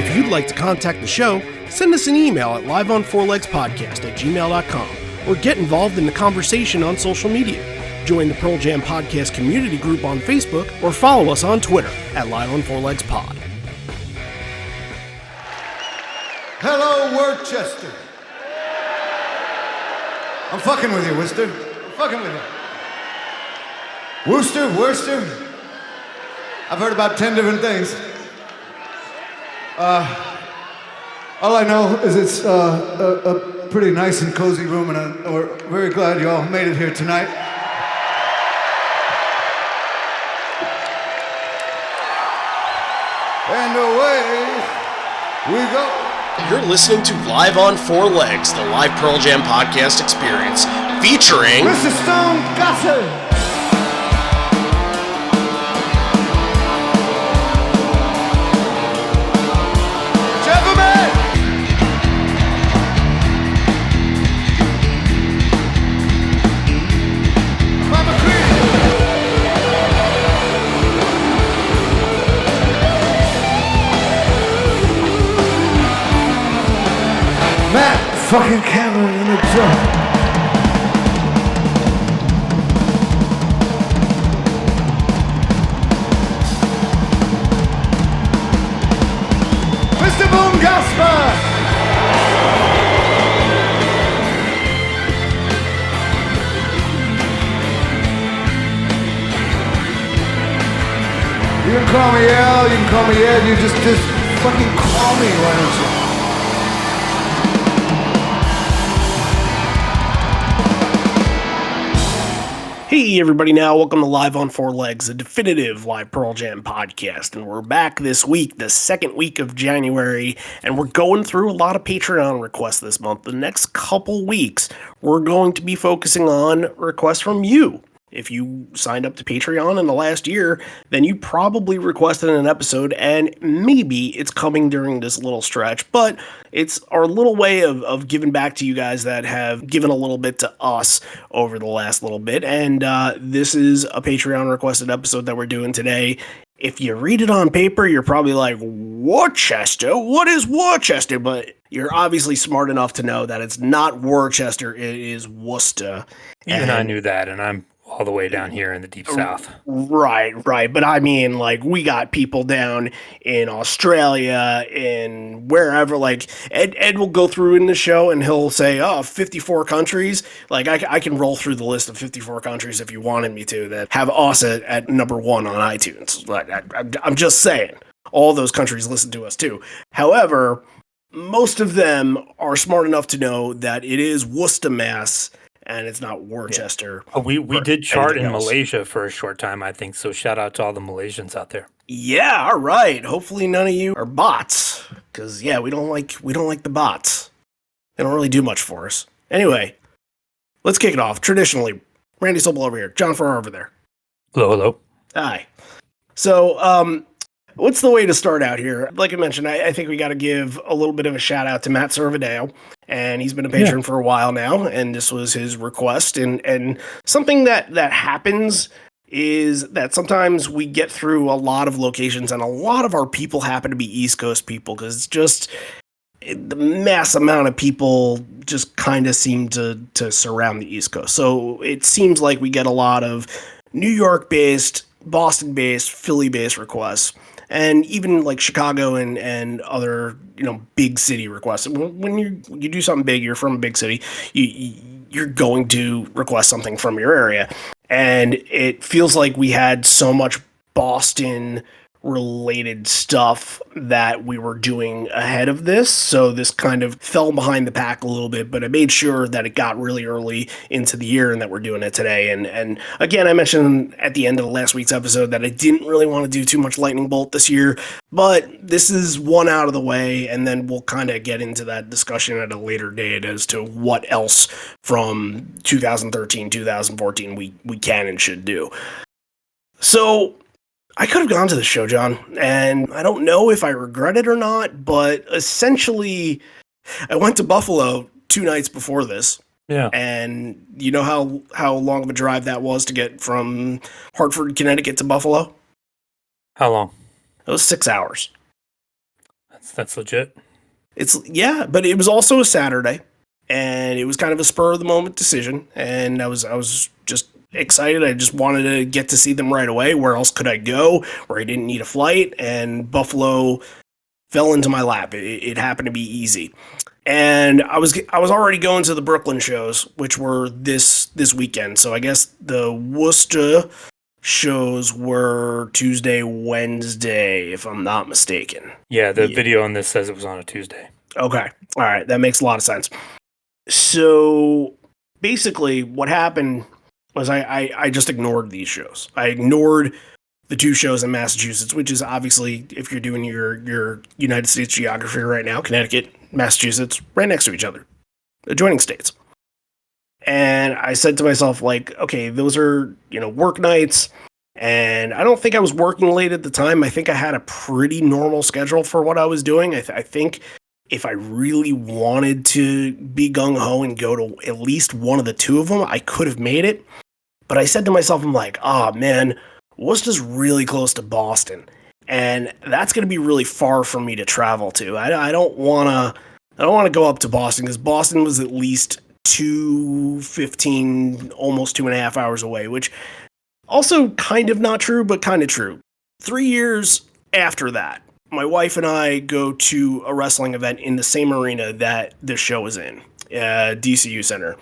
If you'd like to contact the show, send us an email at liveonfourlegspodcast@gmail.com or get involved in the conversation on social media. Join the Pearl Jam Podcast community group on Facebook or follow us on Twitter at liveonfourlegspod. Hello, Worcester. I'm fucking with you, Worcester. I'm fucking with you. Worcester. I've heard about 10 different things. All I know is it's a pretty nice and cozy room, and we're very glad you all made it here tonight. And away we go. You're listening to Live on Four Legs, the live Pearl Jam podcast experience, featuring Mr. Stone Gossard. Gentlemen! Mama Creed. Matt fucking Cameron in the drum. Mr. Boom Gasper. You can call me Al, you can call me Ed, you just fucking call me, why don't you? Hey everybody now, welcome to Live on Four Legs, a definitive live Pearl Jam podcast, and we're back this week, the second week of January, and we're going through a lot of Patreon requests this month. The next couple weeks, we're going to be focusing on requests from you. If you signed up to Patreon in the last year, then you probably requested an episode, and maybe it's coming during this little stretch, but it's our little way of giving back to you guys that have given a little bit to us over the last little bit, and this is a Patreon requested episode that we're doing today. If you read it on paper, you're probably like, Worcester? What is Worcester? But you're obviously smart enough to know that it's not Worcester, it is Woostah. Even I knew that, and I'm all the way down here in the deep south. Right. But I mean, like, we got people down in Australia, in wherever, like, Ed will go through in the show and he'll say, 54 countries. Like, I can roll through the list of 54 countries if you wanted me to that have us at number one on iTunes. Like, I'm just saying, all those countries listen to us too. However, most of them are smart enough to know that it is Worcester, Mass., and it's not Worcester. Yeah. We did chart in Malaysia for a short time, I think, so shout out to all the Malaysians out there. Yeah, all right. Hopefully none of you are bots, because, yeah, we don't like the bots. They don't really do much for us. Anyway, let's kick it off. Traditionally, Randy Sobel over here, John Farrar over there. Hello. Hi. So, what's the way to start out here? Like I mentioned, I think we got to give a little bit of a shout out to Matt Servadeo, and he's been a patron for a while now, and this was his request. And something that happens is that sometimes we get through a lot of locations, and a lot of our people happen to be East Coast people, because it's just the mass amount of people just kind of seem to surround the East Coast. So it seems like we get a lot of New York-based, Boston-based, Philly-based requests. And even like Chicago and other, big city requests. When you do something big, you're from a big city, you're going to request something from your area. And it feels like we had so much Boston related stuff that we were doing ahead of this, so this kind of fell behind the pack a little bit, but I made sure that it got really early into the year and that we're doing it today. And again, I mentioned at the end of last week's episode that I didn't really want to do too much lightning bolt this year, but this is one out of the way, and then we'll kind of get into that discussion at a later date as to what else from 2013, 2014 we can and should do. So I could have gone to the show, John, and I don't know if I regret it or not, but essentially I went to Buffalo 2 nights before this. Yeah. And you know how long of a drive that was to get from Hartford, Connecticut to Buffalo? How long? It was 6 hours. That's legit. But it was also a Saturday, and it was kind of a spur of the moment decision, and I was just excited. I just wanted to get to see them right away. Where else could I go where I didn't need a flight? And Buffalo fell into my lap. It happened to be easy. And I was already going to the Brooklyn shows, which were this weekend. So I guess the Worcester shows were Tuesday, Wednesday, if I'm not mistaken. Yeah, the video on this says it was on a Tuesday. Okay. All right. That makes a lot of sense. So basically what happened was I just ignored these shows. I ignored the two shows in Massachusetts, which is obviously, if you're doing your United States geography right now, Connecticut, Massachusetts, right next to each other, adjoining states. And I said to myself, like, okay, those are, work nights. And I don't think I was working late at the time. I think I had a pretty normal schedule for what I was doing. I think if I really wanted to be gung-ho and go to at least one of the two of them, I could have made it. But I said to myself, I'm like, oh, man, Worcester's really close to Boston. And that's going to be really far for me to travel to. I don't want to go up to Boston because Boston was at least 2:15, almost 2.5 hours away, which also kind of not true, but kind of true. 3 years after that, my wife and I go to a wrestling event in the same arena that the show is in, DCU Center.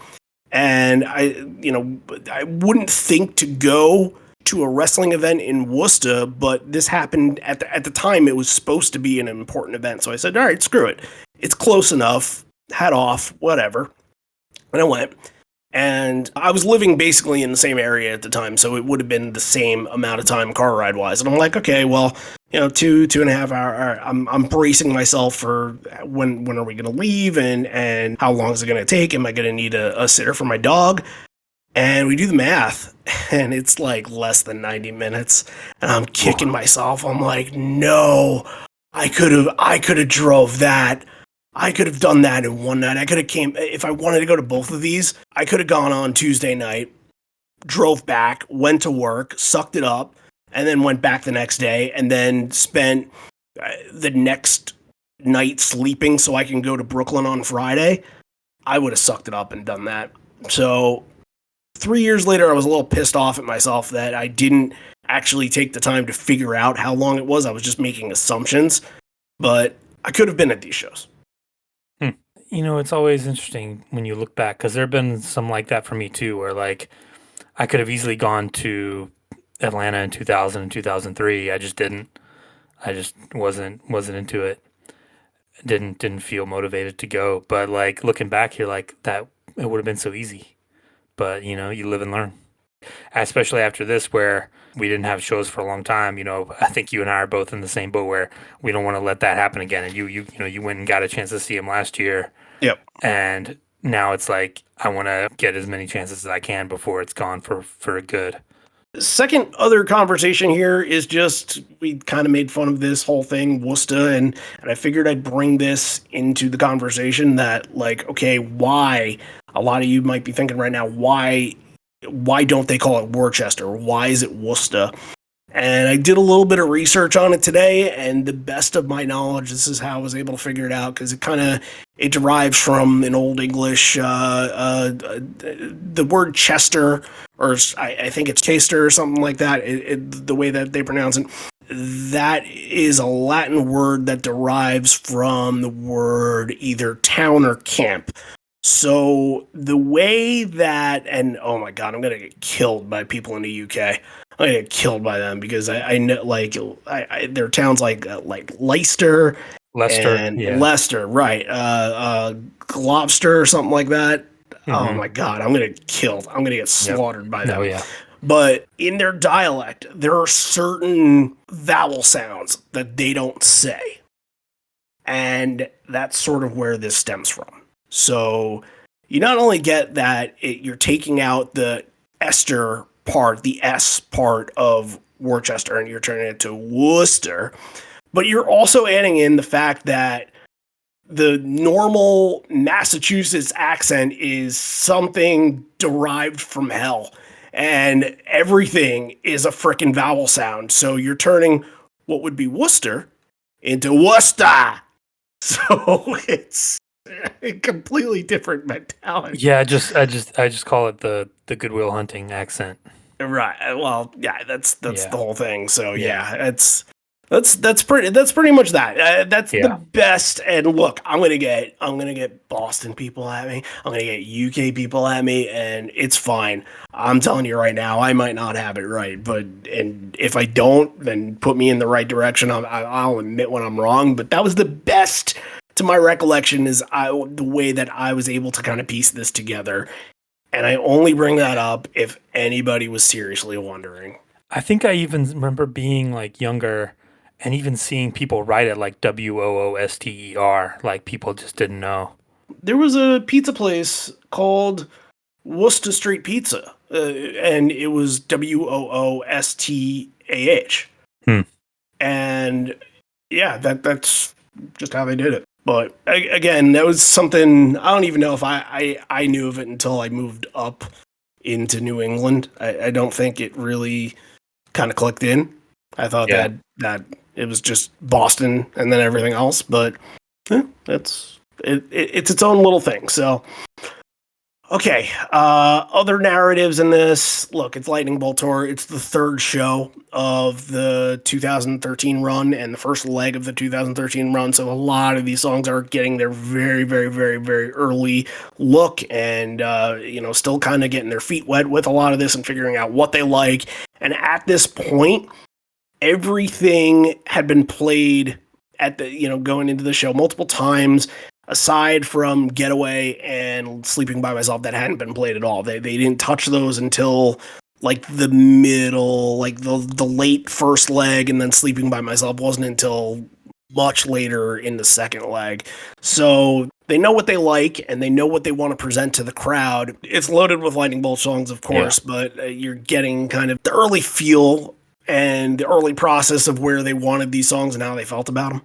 And I wouldn't think to go to a wrestling event in Woostah, but this happened at the time. It was supposed to be an important event. So I said, all right, screw it. It's close enough. Hat off, whatever. And I went. And I was living basically in the same area at the time, so it would have been the same amount of time car ride wise. And I'm like, okay, well, 2.5 hours. I'm bracing myself for when are we going to leave and how long is it going to take? Am I going to need a sitter for my dog? And we do the math, and it's like less than 90 minutes. And I'm kicking myself. I'm like, no, I could have drove that. I could have done that in one night. I could have if I wanted to go to both of these, I could have gone on Tuesday night, drove back, went to work, sucked it up, and then went back the next day, and then spent the next night sleeping so I can go to Brooklyn on Friday. I would have sucked it up and done that. So 3 years later, I was a little pissed off at myself that I didn't actually take the time to figure out how long it was. I was just making assumptions, but I could have been at these shows. It's always interesting when you look back, because there have been some like that for me too, where like I could have easily gone to Atlanta in 2000 and 2003. I just didn't. I just wasn't into it. Didn't feel motivated to go. But like looking back here, like that, it would have been so easy. But you live and learn. Especially after this, where we didn't have shows for a long time. I think you and I are both in the same boat where we don't want to let that happen again. And you went and got a chance to see him last year. Yep. And now it's like I want to get as many chances as I can before it's gone for good. Second other conversation here is just, we kind of made fun of this whole thing, Woostah, and I figured I'd bring this into the conversation that, like, okay, why? A lot of you might be thinking right now, why don't they call it Worcester? Why is it Woostah? And I did a little bit of research on it today, and the best of my knowledge, this is how I was able to figure it out, because it derives from an Old English, the word Chester, or I think it's Chester or something like that, the way that they pronounce it. That is a Latin word that derives from the word either town or camp. So the way that, and oh my God, I'm going to get killed by people in the UK. I get killed by them because I know, like, there are towns like Leicester, and yeah. Leicester, right? Gloucester or something like that. Mm-hmm. Oh my God, I'm gonna get killed. I'm gonna get slaughtered by them. Oh yeah. But in their dialect, there are certain vowel sounds that they don't say, and that's sort of where this stems from. So you not only get that you're taking out the ester part, the S part of Worcester, and you're turning it to Worcester, but you're also adding in the fact that the normal Massachusetts accent is something derived from hell, and everything is a frickin' vowel sound. So you're turning what would be Worcester into Woostah. So it's a completely different mentality. Yeah, I just call it the Goodwill Hunting accent. Right. Well, yeah, that's Yeah. the whole thing. So Yeah. yeah, that's pretty much that. That's the Yeah. best. And look, I'm gonna get Boston people at me. I'm gonna get UK people at me, and it's fine. I'm telling you right now, I might not have it right, but and if I don't, then put me in the right direction. I'll admit when I'm wrong. But that was the best, to my recollection, is the way that I was able to kind of piece this together. And I only bring that up if anybody was seriously wondering. I think I even remember being like younger and even seeing people write it like Wooster, like people just didn't know. There was a pizza place called Worcester Street Pizza, and it was Woostah. Hmm. And yeah, that's just how they did it. But again, that was something I don't even know if I knew of it until I moved up into New England. I don't think it really kind of clicked in. I thought that it was just Boston and then everything else, but it's its own little thing. So, okay, other narratives in this. Look, it's Lightning Bolt Tour. It's the third show of the 2013 run and the first leg of the 2013 run. So a lot of these songs are getting their very, very, very, very early look, and still kind of getting their feet wet with a lot of this and figuring out what they like. And at this point, everything had been played at the going into the show multiple times, aside from Getaway and Sleeping by Myself, that hadn't been played at all. They didn't touch those until like the middle, like the late first leg, and then Sleeping by Myself wasn't until much later in the second leg. So they know what they like and they know what they want to present to the crowd. It's loaded with Lightning Bolt songs, of course, but you're getting kind of the early feel and the early process of where they wanted these songs and how they felt about them.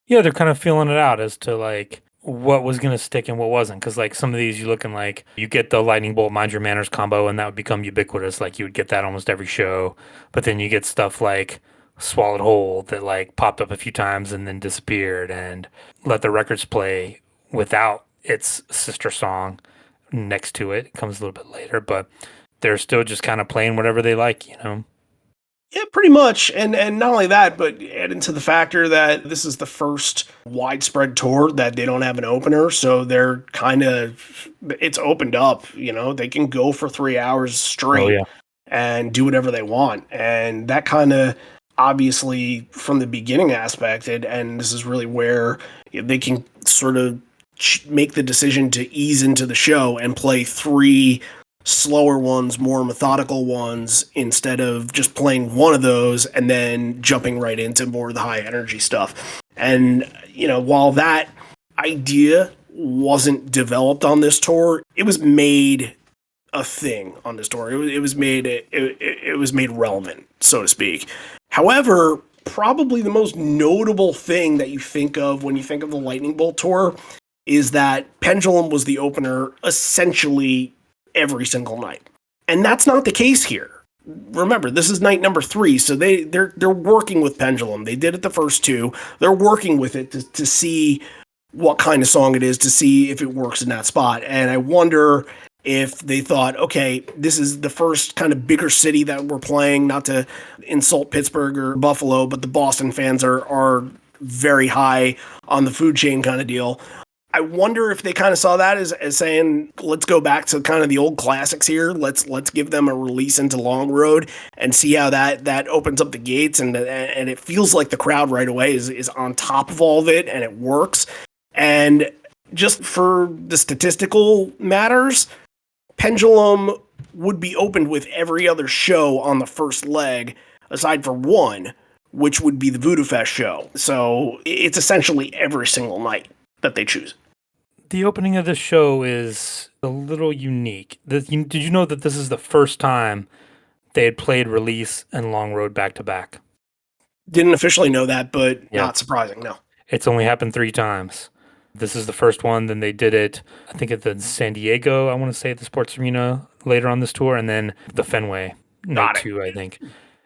Yeah, they're kind of feeling it out as to like what was going to stick and what wasn't. Because like some of these, you look and like you get the Lightning Bolt Mind Your Manners combo, and that would become ubiquitous. Like you would get that almost every show. But then you get stuff like Swallowed Whole that like popped up a few times and then disappeared, and Let the Records Play without its sister song next to it. It comes a little bit later, but they're still just kind of playing whatever they like, Yeah, pretty much. And not only that, but add into the factor that this is the first widespread tour that they don't have an opener. So they're it's opened up, they can go for 3 hours straight and do whatever they want. And that kind of obviously from the beginning aspect, and this is really where they can sort of make the decision to ease into the show and play 3 slower ones, more methodical ones, instead of just playing one of those and then jumping right into more of the high energy stuff. And, while that idea wasn't developed on this tour, it was made a thing on this tour. It was made relevant, so to speak. However, probably the most notable thing that you think of when you think of the Lightning Bolt Tour is that Pendulum was the opener essentially every single night. And that's not the case here. Remember, this is night number 3, so they're working with Pendulum. They did it the first 2. They're working with it to see what kind of song it is, to see if it works in that spot. And I wonder if they thought, okay, this is the first kind of bigger city that we're playing, not to insult Pittsburgh or Buffalo, but the Boston fans are very high on the food chain kind of deal. I wonder if they kind of saw that as saying, let's go back to kind of the old classics here. Let's give them a release into Long Road and see how that opens up the gates. And it feels like the crowd right away is on top of all of it, and it works. And just for the statistical matters, Pendulum would be opened with every other show on the first leg, aside from one, which would be the Voodoo Fest show. So it's essentially every single night that they choose. The opening of this show is a little unique. Did you know that this is the first time they had played Release and Long Road back to back? Didn't officially know that, but not surprising, no. It's only happened 3 times. This is the first one. Then they did it, I think, at the San Diego, I want to say, at the Sports Arena later on this tour, and then the Fenway, night 2, I think.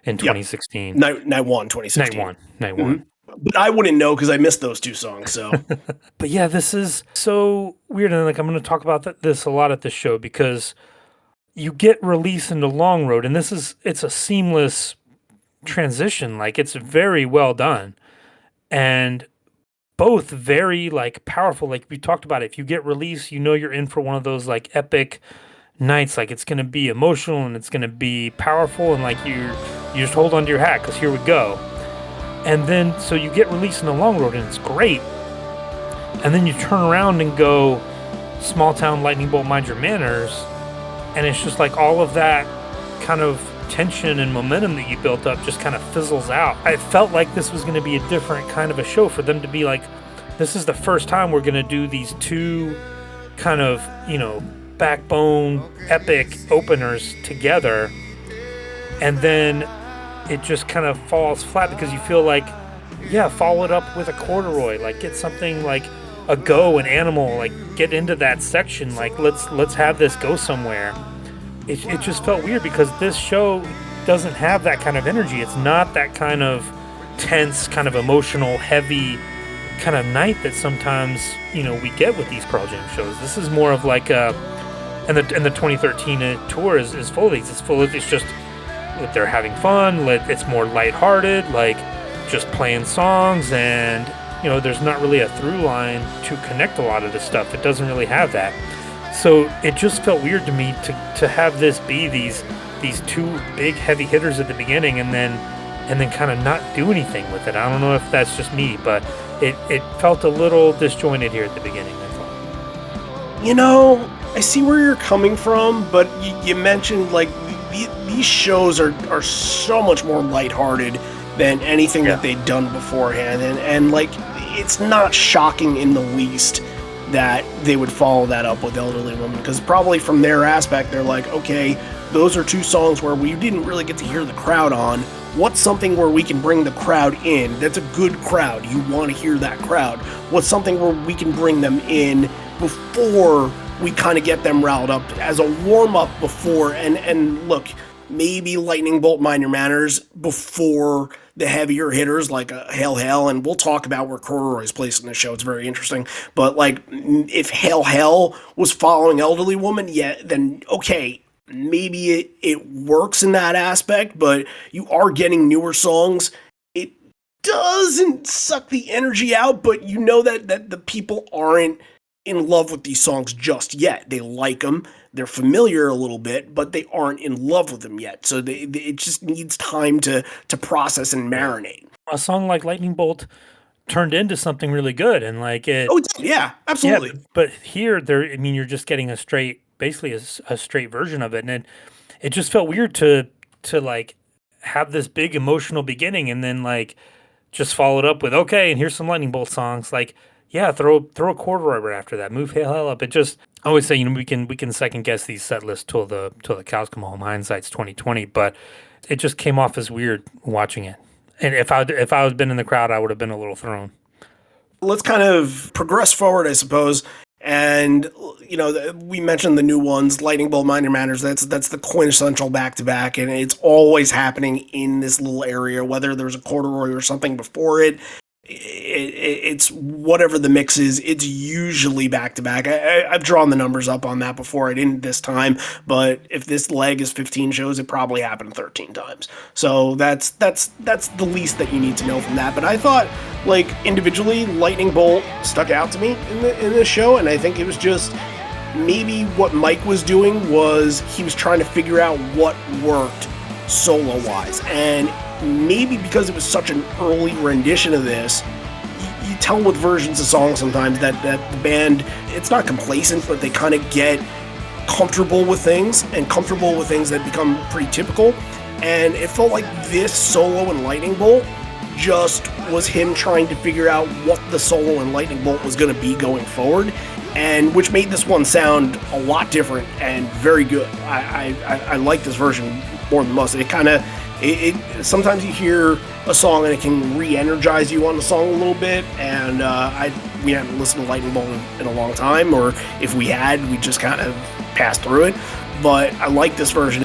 in 2016. Night one, 2016. Night one. But I wouldn't know because I missed those two songs. So, but yeah, this is so weird, and like I'm going to talk about this a lot at this show because you get Release into Long Road, and it's a seamless transition. Like it's very well done, and both very like powerful. Like we talked about, if you get Release, you know you're in for one of those like epic nights. Like it's going to be emotional and it's going to be powerful, and like you just hold on to your hat because here we go. And then, so you get Release in the Long Road, and it's great. And then you turn around and go Small Town, Lightning Bolt, Mind Your Manners. And it's just like all of that kind of tension and momentum that you built up just kind of fizzles out. I felt like this was going to be a different kind of a show for them to be like, this is the first time we're going to do these two kind of, backbone epic openers together. And then it just kind of falls flat because you feel like, follow it up with a Corduroy, like get something like a Go, an Animal, like get into that section, like let's have this go somewhere. It just felt weird because this show doesn't have that kind of energy. It's not that kind of tense, kind of emotional, heavy kind of night that sometimes we get with these Pearl Jam shows. This is more of like and the 2013 tour is full of these. It's just they're having fun. It's more lighthearted, like just playing songs, and there's not really a through line to connect a lot of this stuff. It doesn't really have that. So it just felt weird to me to have this be these two big heavy hitters at the beginning, and then kind of not do anything with it. I don't know if that's just me, but it felt a little disjointed here at the beginning, I thought. I see where you're coming from, but you mentioned like these shows are so much more lighthearted than anything that they'd done beforehand, and like it's not shocking in the least that they would follow that up with Elderly Woman, because probably from their aspect they're like, okay, those are two songs where we didn't really get to hear the crowd on. What's something where we can bring the crowd in? That's a good crowd. You want to hear that crowd. What's something where we can bring them in before we kind of get them riled up as a warm-up before, and look, maybe Lightning Bolt, Mind Your Manners before the heavier hitters like Hail Hail, and we'll talk about where Corduroy is placed in the show. It's very interesting. But like, if Hail Hail was following Elderly Woman, then okay, maybe it works in that aspect, but you are getting newer songs. It doesn't suck the energy out, but that the people aren't in love with these songs just yet. They like them, they're familiar a little bit, but they aren't in love with them yet. So it just needs time to process and marinate. A song like Lightning Bolt turned into something really good, and like it. Oh yeah, absolutely. Yeah, but here, you're just getting basically a straight version of it, and it just felt weird to like have this big emotional beginning, and then like just follow it up with okay, and here's some Lightning Bolt songs, like. Yeah, throw a Corduroy right after that. Move Hail Hail up. It just, I always say, we can second guess these set lists till the cows come home. Hindsight's 2020, but it just came off as weird watching it. And if I was been in the crowd, I would have been a little thrown. Let's kind of progress forward, I suppose. And we mentioned the new ones, Lightning Bolt, Mind Your Manners. That's the quintessential back-to-back, and it's always happening in this little area, whether there's a Corduroy or something before it. It's whatever the mix is, it's usually back-to-back. I've drawn the numbers up on that before. I didn't this time, but if this leg is 15 shows, it probably happened 13 times. So that's the least that you need to know from that. But I thought, like, individually, Lightning Bolt stuck out to me in this show, and I think it was just maybe what Mike was doing was he was trying to figure out what worked solo-wise, and maybe because it was such an early rendition of this, you tell with versions of songs sometimes that the band, it's not complacent, but they kind of get comfortable with things, and comfortable with things that become pretty typical. And it felt like this solo in Lightning Bolt just was him trying to figure out what the solo in Lightning Bolt was going to be going forward, and which made this one sound a lot different and very good. I like this version more than most. It kind of, sometimes you hear a song and it can re-energize you on the song a little bit, and we hadn't listened to Lightning Bolt in a long time, or if we had, we just kind of passed through it, but I like this version.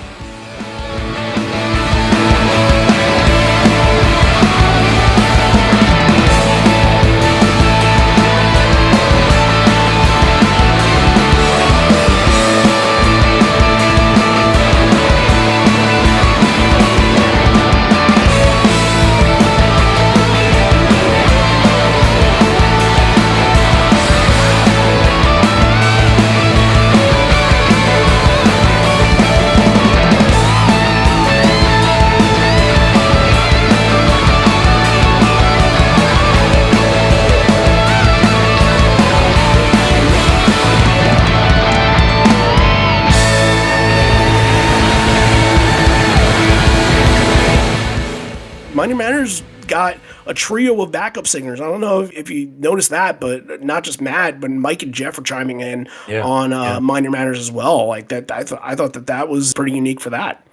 Mind Your Manners got a trio of backup singers. I don't know if you noticed that, but not just Matt, but Mike and Jeff are chiming in on Mind Your Manners as well. Like that, I thought that was pretty unique for that.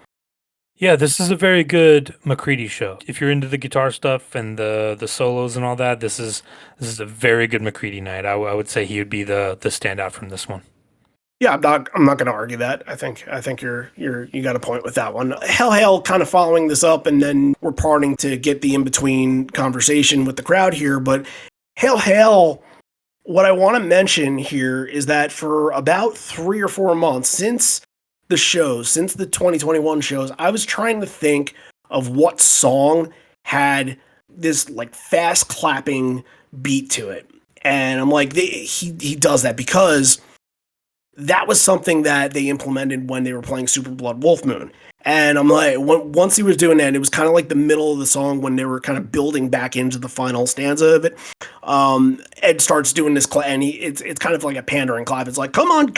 Yeah, this is a very good McCready show. If you're into the guitar stuff and the solos and all that, this is a very good McCready night. I would say he would be the standout from this one. Yeah, I'm not going to argue that. I think you got a point with that one. Hail kind of following this up, and then we're parting to get the in between conversation with the crowd here. But Hail, what I want to mention here is that for about 3 or 4 months since the 2021 shows, I was trying to think of what song had this like fast clapping beat to it, and I'm like, he does that because that was something that they implemented when they were playing Super Blood Wolf Moon. And I'm like, once he was doing that, it was kind of like the middle of the song when they were kind of building back into the final stanza of it. Ed starts doing this, and it's kind of like a pandering clap. It's like, come on, and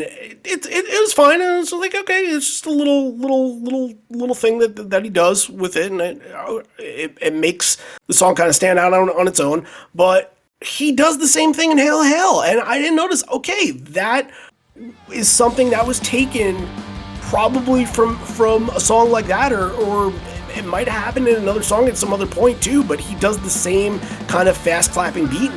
it was fine. And it's like, okay, it's just a little thing that he does with it, and it makes the song kind of stand out on its own. But he does the same thing in Hail Hail, and I didn't notice, okay, that is something that was taken probably from a song like that, or it might have happened in another song at some other point too, but he does the same kind of fast clapping beat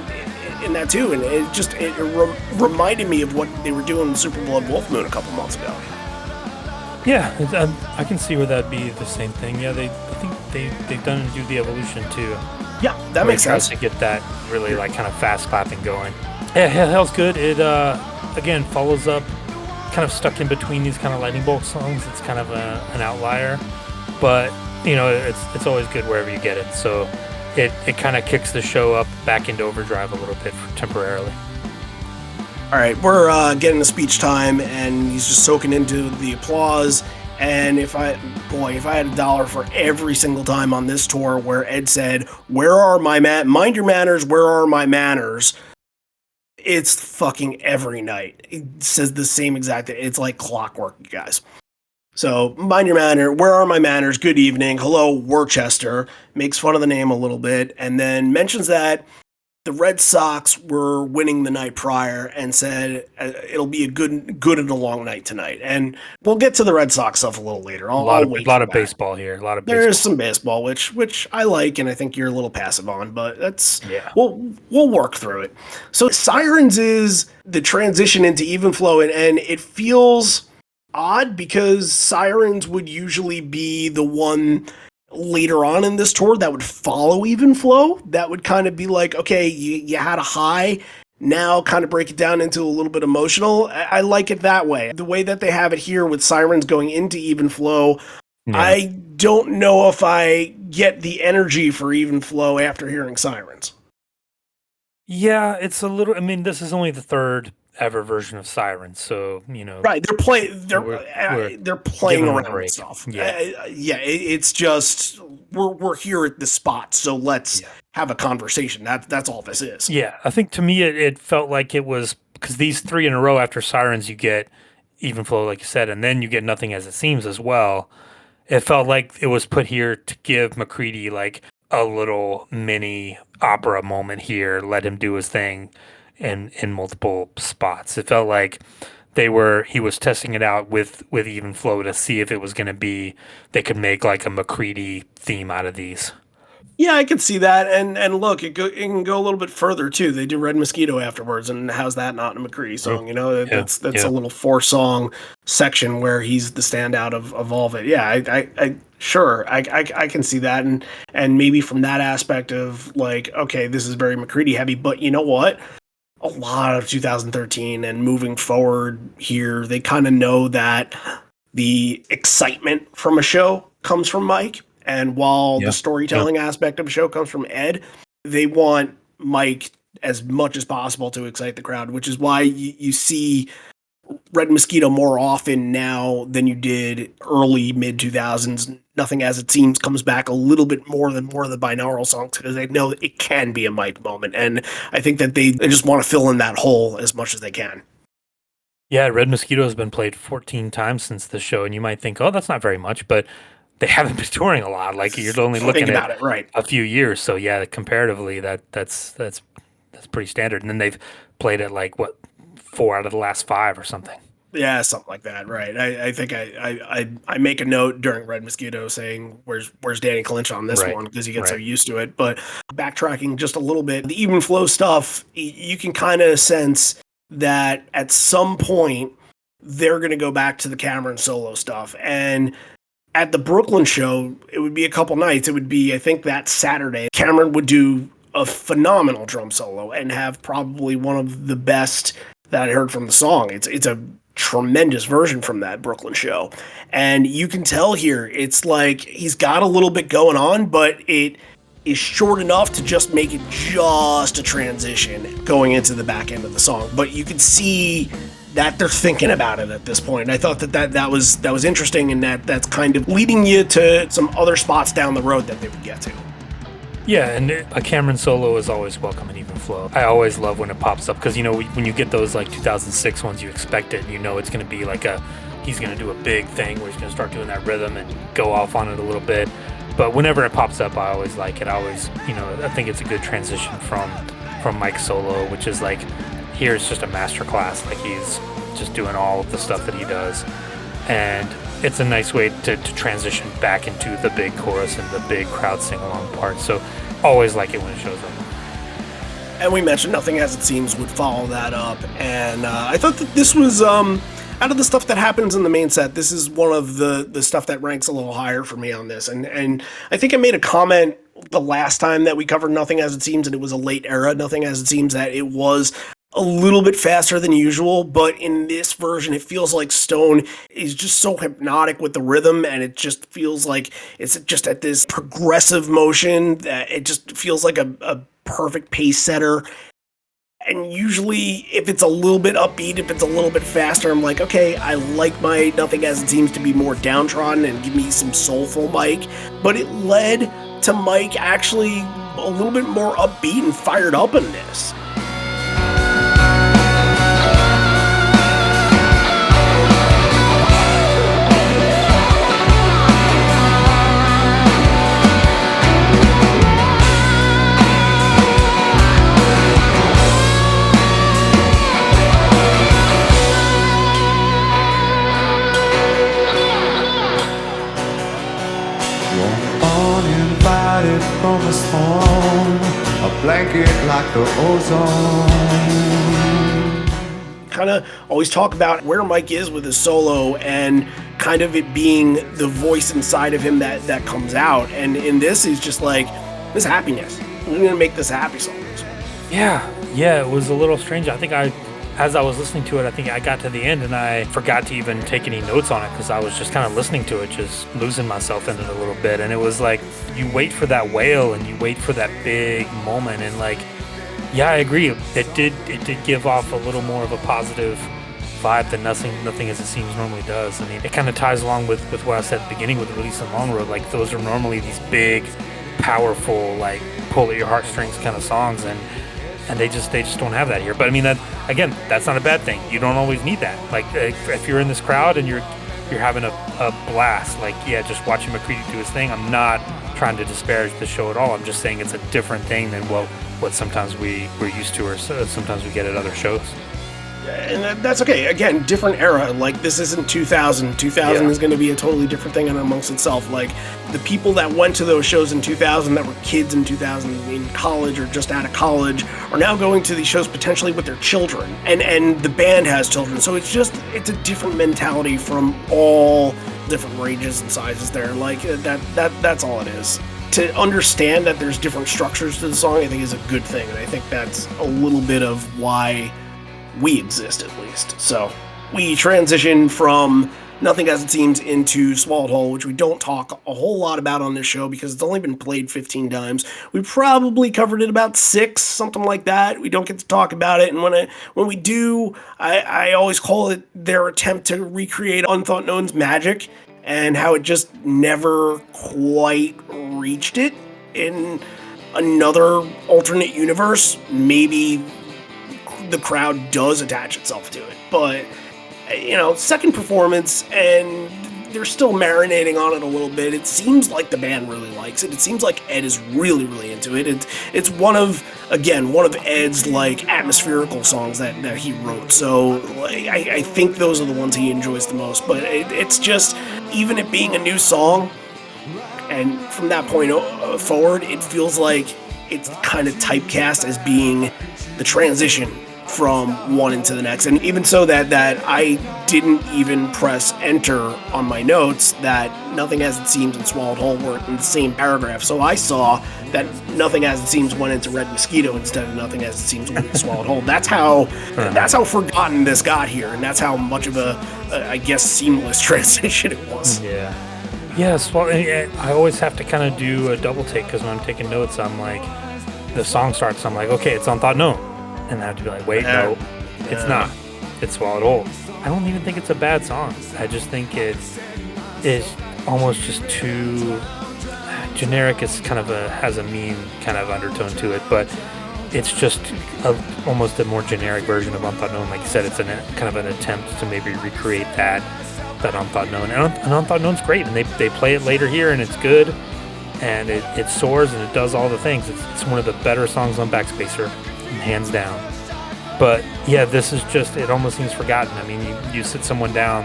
in that too, and it reminded me of what they were doing in Super Blood Wolf Moon a couple months ago. Yeah, I can see where that'd be the same thing. Yeah, I think they've done Do the Evolution too. Yeah, that makes sense. To get that really like kind of fast clapping going. Yeah, Hell's good. It again follows up, kind of stuck in between these kind of lightning bolt songs. It's kind of an outlier, but it's always good wherever you get it. So it kind of kicks the show up back into overdrive a little bit temporarily. All right, we're getting to speech time, and he's just soaking into the applause. And if I had $1 for every single time on this tour where Ed said, "Where are my mind your manners? Where are my manners?" It's fucking every night. It says the same exact thing. It's like clockwork, you guys. So, mind your manner. Where are my manners? Good evening. Hello, Worcester. Makes fun of the name a little bit, and then mentions that the Red Sox were winning the night prior, and said it'll be a good and a long night tonight. And we'll get to the Red Sox stuff a little later. A lot of baseball here. A lot of baseball. There is some baseball, which I like, and I think you're a little passive on, but we'll work through it. So Sirens is the transition into Even Flow, and it feels odd because Sirens would usually be the one later on in this tour that would follow Even Flow. That would kind of be like, okay, you had a high, now kind of break it down into a little bit emotional. I like it that way. The way that they have it here with Sirens going into Even Flow, I don't know if I get the energy for Even Flow after hearing Sirens. Yeah, it's a little, this is only the third ever version of Sirens, so right, they're playing around with stuff. It's just we're here at the spot, so let's have a conversation. That's all this is. I think to me it felt like it was because these 3 in a row after Sirens you get Even Flow, like you said, and then you get Nothing As It Seems as well. It felt like it was put here to give McCready like a little mini opera moment here, let him do his thing in multiple spots. It felt like he was testing it out with Even Flow to see if it was going to be, they could make like a McCready theme out of these. Yeah, I could see that, and look, it can go a little bit further too. They do Red Mosquito afterwards, and how's that not a McCready song? That's a little 4-song section where he's the standout of all of it. Yeah, I can see that, and maybe from that aspect of like, okay, this is very McCready heavy, but you know what? A lot of 2013 and moving forward here, they kind of know that the excitement from a show comes from Mike. And while the storytelling aspect of a show comes from Ed, they want Mike as much as possible to excite the crowd, which is why you see Red Mosquito more often now than you did early mid-2000s. Nothing As It Seems comes back a little bit more of the binaural songs because they know that it can be a Mike moment. And I think that they just want to fill in that hole as much as they can. Yeah, Red Mosquito has been played 14 times since the show, and you might think, oh, that's not very much, but they haven't been touring a lot. Like you're only looking Think about at it, right? a few years. So yeah, comparatively, that's pretty standard. And then they've played at like what 4 out of the last 5 or something. Yeah, something like that, right? I think I make a note during Red Mosquito saying where's Danny Clinch on this Right, one because you get so right. used to it. But backtracking just a little bit, the even flow stuff, you can kind of sense that at some point they're going to go back to the Cameron solo stuff. And at the Brooklyn show, it would be a couple nights. It would be, I think, that Saturday. Cameron would do a phenomenal drum solo and have probably one of the best that I heard from the song. It's a tremendous version from that Brooklyn show. And you can tell here, it's like he's got a little bit going on, but it is short enough to just make it just a transition going into the back end of the song. But you can see that they're thinking about it at this point. And I thought that was interesting, and that's kind of leading you to some other spots down the road that they would get to. Yeah, and a Cameron solo is always welcome in even flow. I always love when it pops up because, when you get those like 2006 ones, you expect it. It's going to be like he's going to do a big thing where he's going to start doing that rhythm and go off on it a little bit. But whenever it pops up, I always like it. I think it's a good transition from Mike's solo, which is like, here it's just a master class. Like he's just doing all of the stuff that he does. And it's a nice way to transition back into the big chorus and the big crowd sing-along part. So always like it when it shows up. And we mentioned Nothing As It Seems would follow that up. And I thought that this was, out of the stuff that happens in the main set, this is one of the stuff that ranks a little higher for me on this. And I think I made a comment the last time that we covered Nothing As It Seems, and it was a late era Nothing As It Seems, that it was a little bit faster than usual, but in this version it feels like Stone is just so hypnotic with the rhythm, and it just feels like it's just at this progressive motion that it just feels like a perfect pace setter. And usually if it's a little bit upbeat, if it's a little bit faster, I'm like, okay, I like my Nothing As It Seems to be more downtrodden and give me some soulful Mike, but it led to Mike actually a little bit more upbeat and fired up in this. From a storm, a blanket like the ozone. Kind of always talk about where Mike is with his solo and kind of it being the voice inside of him that comes out. And in this, he's just like, this happiness. I'm going to make this happy song. Yeah, it was a little strange. I think as I was listening to it, I think I got to the end and I forgot to even take any notes on it because I was just kind of listening to it, just losing myself in it a little bit. And it was like, you wait for that wail and you wait for that big moment. And like, yeah, I agree. It did give off a little more of a positive vibe than Nothing As It Seems normally does. I mean, it kind of ties along with what I said at the beginning with Release and Long Road. Like, those are normally these big, powerful, like, pull at your heartstrings kind of songs. And they just don't have that here. But I mean, that again, that's not a bad thing. You don't always need that. Like if you're in this crowd and you're having a blast, like just watching McCready do his thing. I'm not trying to disparage the show at all. I'm just saying it's a different thing than what sometimes we're used to, or sometimes we get at other shows. And that's okay. Again, different era. Like, this isn't 2000. 2000 is going to be a totally different thing in amongst itself. Like, the people that went to those shows in 2000 that were kids in 2000 in college or just out of college are now going to these shows potentially with their children. And the band has children. So it's a different mentality from all different ranges and sizes there. Like, that's all it is. To understand that there's different structures to the song, I think is a good thing. And I think that's a little bit of why we exist, at least. So we transition from Nothing As It Seems into Swallowed Whole, which we don't talk a whole lot about on this show because it's only been played 15 times. We probably covered it about 6, something like that. We don't get to talk about it, and when we do, I always call it their attempt to recreate Unthought Known's magic and how it just never quite reached it in another alternate universe. Maybe the crowd does attach itself to it, but second performance, and they're still marinating on it a little bit. It seems like the band really likes it. It seems like Ed is really, really into it. It's one of Ed's like atmospherical songs that he wrote. So like, I think those are the ones he enjoys the most. But it's just, even it being a new song, and from that point forward, it feels like it's kind of typecast as being the transition from one into the next. And even so that I didn't even press enter on my notes, that Nothing As It Seems and Swallowed Whole were in the same paragraph. So I saw that Nothing As It Seems went into Red Mosquito instead of Nothing As It Seems went into Swallowed Whole. That's how forgotten this got here, and that's how much of a I guess seamless transition it was. Yeah. Yes, well, I always have to kind of do a double take, because when I'm taking notes, I'm like, the song starts, I'm like, okay, it's Unthought Known. And I have to be like, wait, no, it's not. It's Swallowed Whole. I don't even think it's a bad song. I just think it is almost just too generic. It's kind of has a mean kind of undertone to it, but it's just almost a more generic version of Unthought Known. Like you said, it's kind of an attempt to maybe recreate that Unthought Known. And Unthought Known's great, and they play it later here, and it's good, and it soars, and it does all the things. It's one of the better songs on Backspacer, hands down. But yeah, this is just, it almost seems forgotten. I mean, you sit someone down,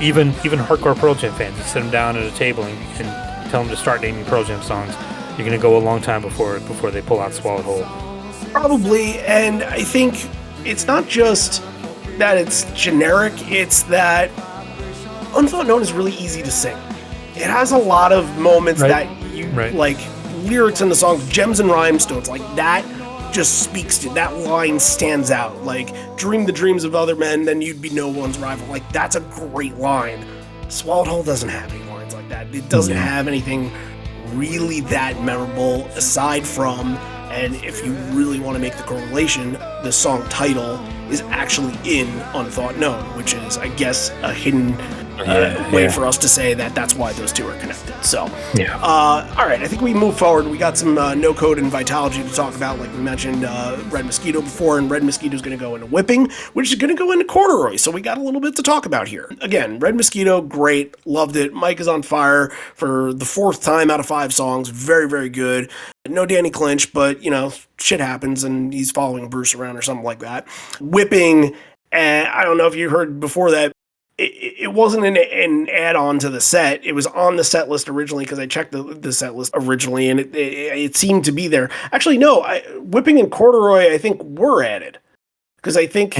even hardcore Pearl Jam fans, you sit them down at a table and tell them to start naming Pearl Jam songs. You're going to go a long time before they pull out Swallowed Whole. Probably, and I think it's not just that it's generic, it's that Unthought Known is really easy to sing. It has a lot of moments that you like, lyrics in the songs, gems and rhymestones, like that just speaks to, that line stands out. Like, dream the dreams of other men, then you'd be no one's rival. Like, that's a great line. Swallowed Whole doesn't have any lines like that. It doesn't have anything really that memorable aside from, and if you really want to make the correlation, the song title is actually in Unthought Known, which is, I guess, a hidden way for us to say that that's why those two are connected. So, all right, I think we move forward. We got some no code and Vitalogy to talk about, like we mentioned Red Mosquito before, and Red Mosquito is going to go into Whipping, which is going to go into Corduroy. So we got a little bit to talk about here. Again, Red Mosquito, great, loved it. Mike is on fire for the 4th time out of 5 songs. Very, very good. No Danny Clinch, but, you know, shit happens and he's following Bruce around or something like that. Whipping, and I don't know if you heard before that, it wasn't an add-on to the set. It was on the set list originally, because I checked the set list originally, and it seemed to be there. Actually, no, Whipping and Corduroy, I think, were added, because I think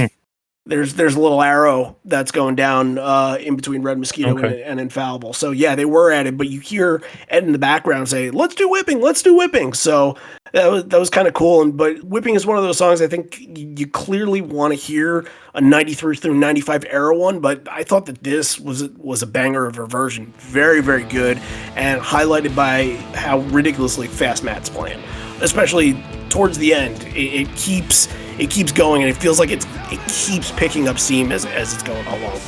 there's a little arrow that's going down in between Red Mosquito and Infallible. So yeah, they were added, but you hear Ed in the background say, "Let's do Whipping, let's do Whipping." So that was kind of cool. But Whipping is one of those songs I think you clearly want to hear a 93 through 95 era one, but I thought that this was a banger of a version. Very, very good, and highlighted by how ridiculously fast Matt's playing. Especially towards the end, it keeps going, and it feels like it keeps picking up steam as it's going along.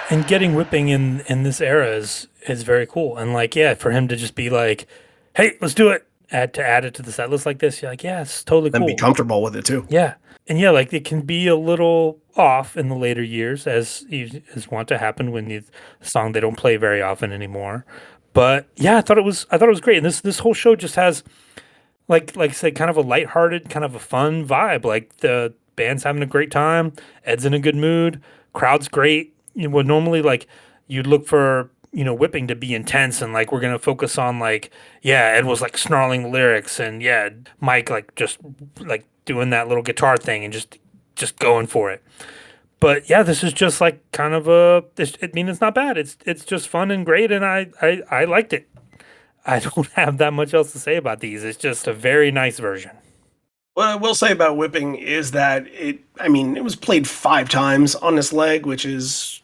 And getting Whipping in this era is very cool. And like, yeah, for him to just be like, hey, let's do it. Add it to the set list like this, you're like, yeah, it's totally cool. And be comfortable with it too. Yeah. And yeah, like it can be a little off in the later years, as is wont to happen when the song they don't play very often anymore. But yeah, I thought it was great. And this whole show just has like I said, kind of a lighthearted, kind of a fun vibe. Like the band's having a great time, Ed's in a good mood, crowd's great. You know, normally like you'd look for, you know, Whipping to be intense and like we're gonna focus on like, yeah, Ed was like snarling the lyrics, and yeah, Mike like just like doing that little guitar thing and just going for it. But yeah, this is just like kind of it's not bad. It's just fun and great, and I liked it. I don't have that much else to say about these. It's just a very nice version. What I will say about Whipping is that it was played 5 times on this leg, which is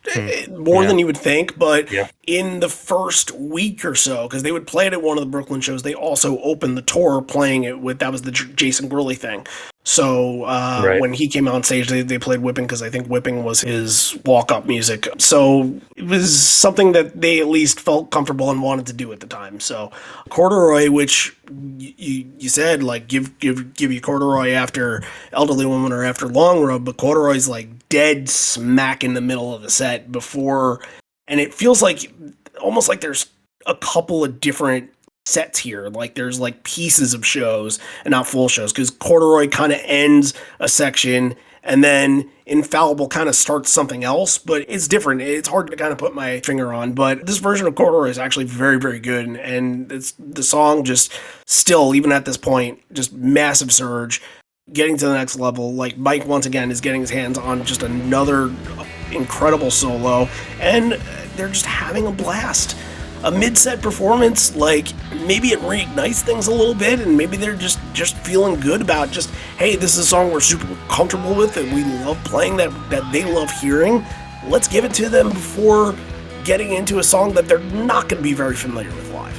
more Yeah. than you would think. But Yeah. in the first week or so, because they would play it at one of the Brooklyn shows, they also opened the tour playing it with, that was the Jason Gurley thing. So Right. when he came on stage, they played Whipping because I think Whipping was his walk-up music. So it was something that they at least felt comfortable and wanted to do at the time. So Corduroy, which you said, like, give you Corduroy after Elderly Woman or after Long Road, but Corduroy's like dead smack in the middle of the set before, and it feels like almost like there's a couple of different sets here. Like there's like pieces of shows and not full shows, because Corduroy kind of ends a section and then Infallible kind of starts something else, but it's different. It's hard to kind of put my finger on, but this version of Corduroy is actually very, very good. And it's the song just still, even at this point, just massive surge, getting to the next level. Like Mike, once again, is getting his hands on just another incredible solo, and they're just having a blast. A mid-set performance, like, maybe it reignites things a little bit, and maybe they're just feeling good about just, hey, this is a song we're super comfortable with and we love playing, that they love hearing. Let's give it to them before getting into a song that they're not going to be very familiar with live.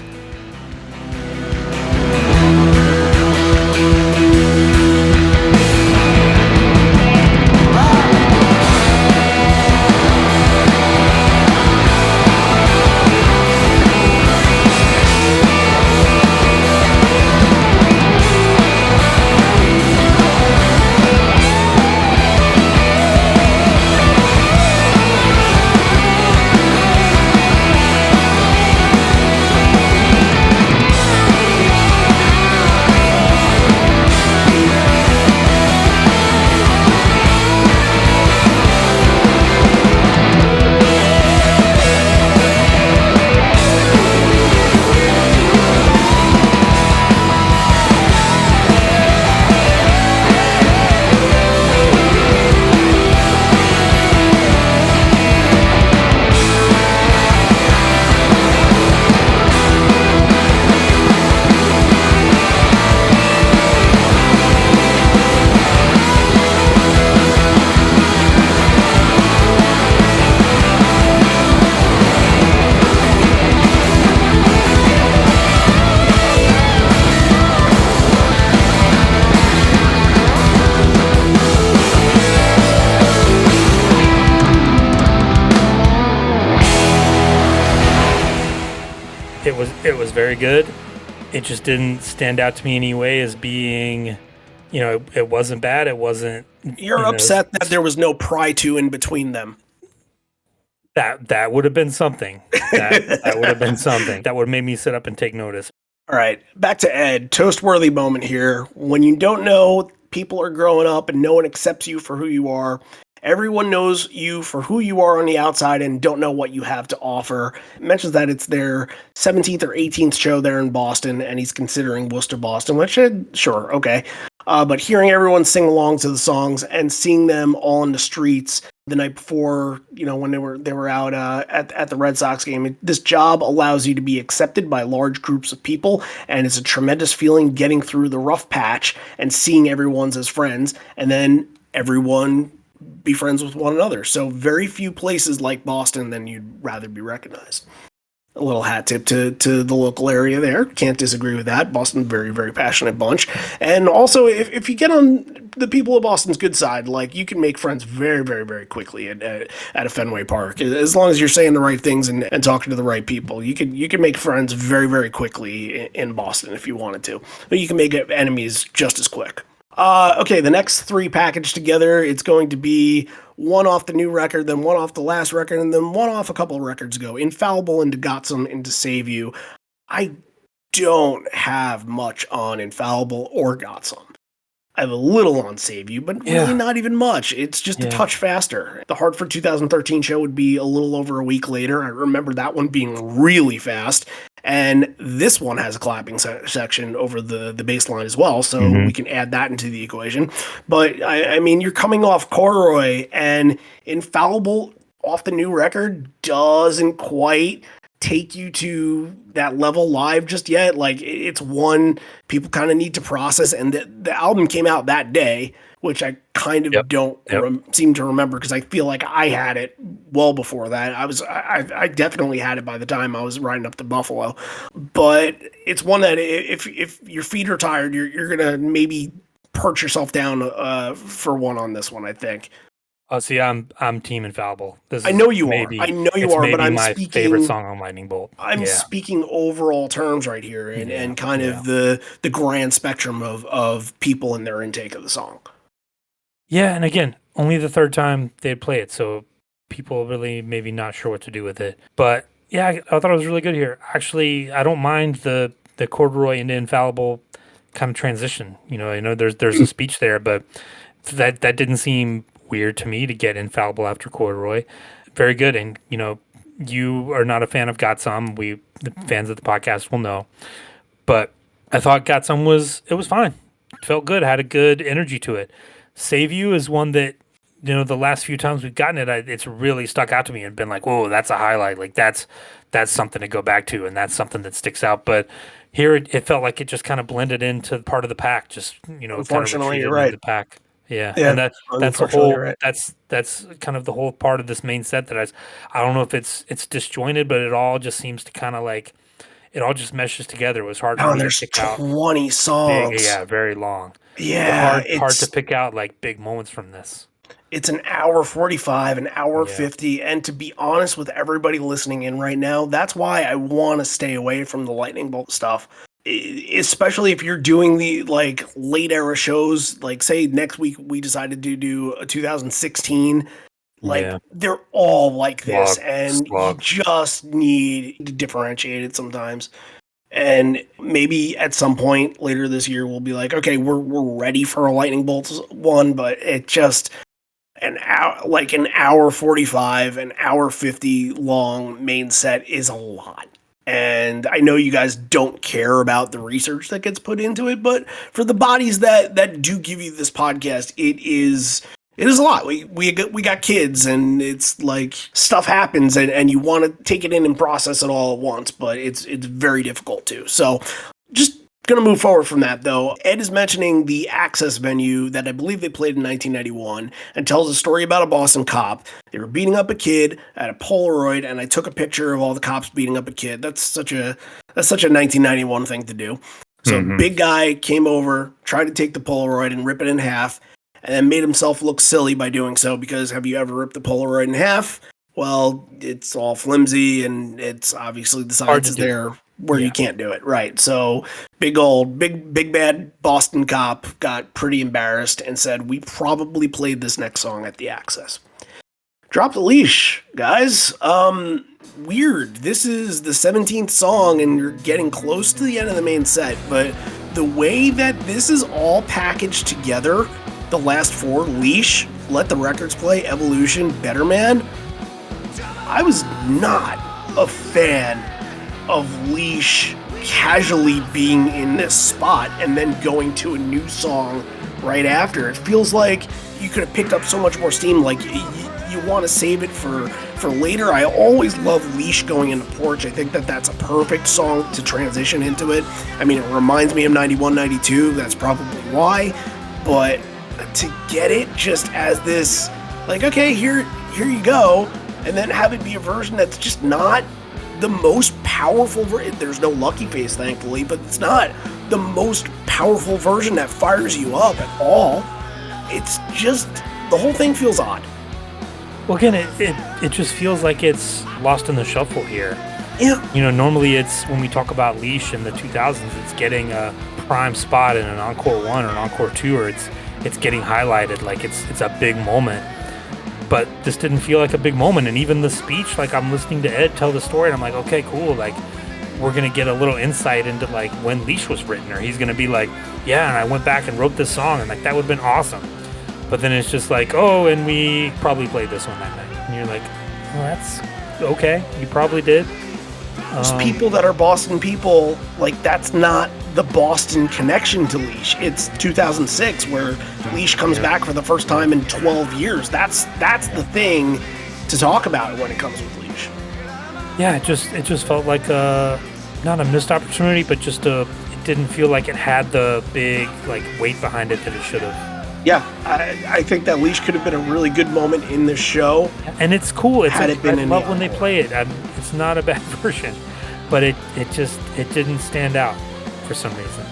It was very good. It just didn't stand out to me anyway as being, it wasn't bad. It wasn't. You're upset that there was no Pry 2 in between them. That would have been something. That would have been something. That would have made me sit up and take notice. All right, back to Ed. Toast-worthy moment here. When you don't know, people are growing up and no one accepts you for who you are. Everyone knows you for who you are on the outside and don't know what you have to offer. It mentions that it's their 17th or 18th show there in Boston, and he's considering Worcester, Boston, which, sure, okay. But hearing everyone sing along to the songs and seeing them all in the streets the night before, when they were out at the Red Sox game, this job allows you to be accepted by large groups of people, and it's a tremendous feeling getting through the rough patch and seeing everyone's as friends, and then everyone be friends with one another. So very few places like Boston than you'd rather be recognized. A little hat tip to the local area there. Can't disagree with that. Boston, very, very passionate bunch. And also, if you get on the people of Boston's good side, like, you can make friends very, very, very quickly at a Fenway Park. As long as you're saying the right things and talking to the right people, you can make friends very, very quickly in Boston if you wanted to. But you can make enemies just as quick. Okay, the next 3 packaged together, it's going to be one off the new record, then one off the last record, and then one off a couple of records ago. Infallible into Got Some into Save You. I don't have much on Infallible or Got Some. I have a little on Save You, but really not even much. It's just a touch faster. The Hartford 2013 show would be a little over a week later. I remember that one being really fast. And this one has a clapping section over the bass line as well, so we can add that into the equation. But, I mean, you're coming off Corduroy, and Infallible off the new record doesn't quite take you to that level live just yet. Like, it's one people kind of need to process, and the album came out that day, which I kind of don't seem to remember, because I feel like I had it well before that. I definitely had it by the time I was riding up to Buffalo. But it's one that if your feet are tired, you're gonna maybe perch yourself down for one on this one, I think. Oh, see, I'm Team Infallible. I know you are. I know you are, but I'm my speaking favorite song on Lightning Bolt. I'm speaking overall terms right here, and kind of the grand spectrum of people in their intake of the song. Yeah, and again, only the third time they'd play it, so people really maybe not sure what to do with it. But yeah, I thought it was really good here. Actually, I don't mind the Corduroy into Infallible kind of transition. You know, I know there's a speech there, but that didn't seem weird to me to get Infallible after Corduroy. Very good. And, you know, you are not a fan of Got Some. The fans of the podcast will know. But I thought Got Some was fine. It felt good. Had a good energy to it. Save You is one that, you know, the last few times we've gotten it, it's really stuck out to me and been like, whoa, that's a highlight. Like, that's something to go back to, and that's something that sticks out. But here it felt like it just kind of blended into part of the pack. Just, you know, unfortunately, you're right. The pack. Yeah, and that's the whole. Right. That's kind of the whole part of this main set that I don't know if it's disjointed, but it all just seems to kind of like it all just meshes together. It was hard for me to pick out 20 songs. Very long. Yeah, hard to pick out like big moments from this. It's an hour 45, an hour 50, and to be honest with everybody listening in right now, that's why I want to stay away from the Lightning Bolt stuff. Especially if you're doing the like late era shows, like say next week we decided to do a 2016, like they're all like this, and you just need to differentiate it sometimes. And maybe at some point later this year we'll be like, okay, we're ready for a Lightning Bolt one, but it just an hour 45, an hour 50 long main set is a lot. And I know you guys don't care about the research that gets put into it, but for the bodies that do give you this podcast, it is a lot. We got kids, and it's like stuff happens, and you want to take it in and process it all at once, but it's very difficult to. So just gonna move forward from that, though. Ed is mentioning the Access venue that I believe they played in 1991, and tells a story about a Boston cop. They were beating up a kid at a Polaroid, and I took a picture of all the cops beating up a kid. That's such a 1991 thing to do. So big guy came over, tried to take the Polaroid and rip it in half, and then made himself look silly by doing so, because have you ever ripped the Polaroid in half? Well, it's all flimsy, and it's obviously the size is there where you can't do it. Right. So big bad Boston cop got pretty embarrassed and said, we probably played this next song at the Access. Drop the leash, guys. Weird. This is the 17th song, and you're getting close to the end of the main set, but the way that this is all packaged together, the last four, Leash, Let the Records Play, Evolution, Better Man, I was not a fan of Leash casually being in this spot and then going to a new song right after. It feels like you could have picked up so much more steam. Like you want to save it for later. I always love Leash going into Porch. I think that's a perfect song to transition into it. I mean, it reminds me of 91, 92. That's probably why. But to get it just as this, like, okay, here you go, and then have it be a version that's just not the most powerful version. There's no Lucky Face, thankfully, but it's not the most powerful version that fires you up at all. It's just, the whole thing feels odd. Well, again, it just feels like it's lost in the shuffle here. Yeah. You know, normally it's, when we talk about Leash in the 2000s, it's getting a prime spot in an Encore 1 or an Encore 2, or it's getting highlighted like it's a big moment. But this didn't feel like a big moment. And even the speech, like, I'm listening to Ed tell the story, and I'm like, okay, cool. Like, we're going to get a little insight into, like, when Leash was written. Or he's going to be like, yeah, and I went back and wrote this song. And, like, that would have been awesome. But then it's just like, oh, and we probably played this one that night. And you're like, well, that's okay. You probably did. Those people that are Boston people, like, that's not the Boston connection to Leash. It's 2006 where Leash comes back for the first time in 12 years. That's the thing to talk about when it comes with Leash. Yeah, it just felt like not a missed opportunity, but it didn't feel like it had the big like weight behind it that it should have. Yeah, I think that leash could have been a really good moment in the show. And it's cool. Had it been I in love the when they encore. play it. It's not a bad version, but it didn't stand out for some reason.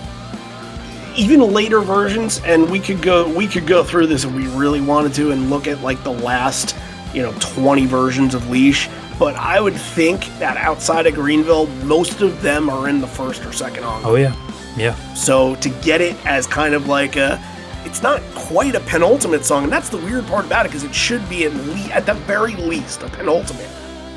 Even later versions, and we could go through this if we really wanted to and look at like the last 20 versions of leash. But I would think that outside of Greenville, most of them are in the first or second encore. Oh yeah, yeah. So to get it as kind of like it's not quite a penultimate song, and that's the weird part about it, because it should be at the very least a penultimate,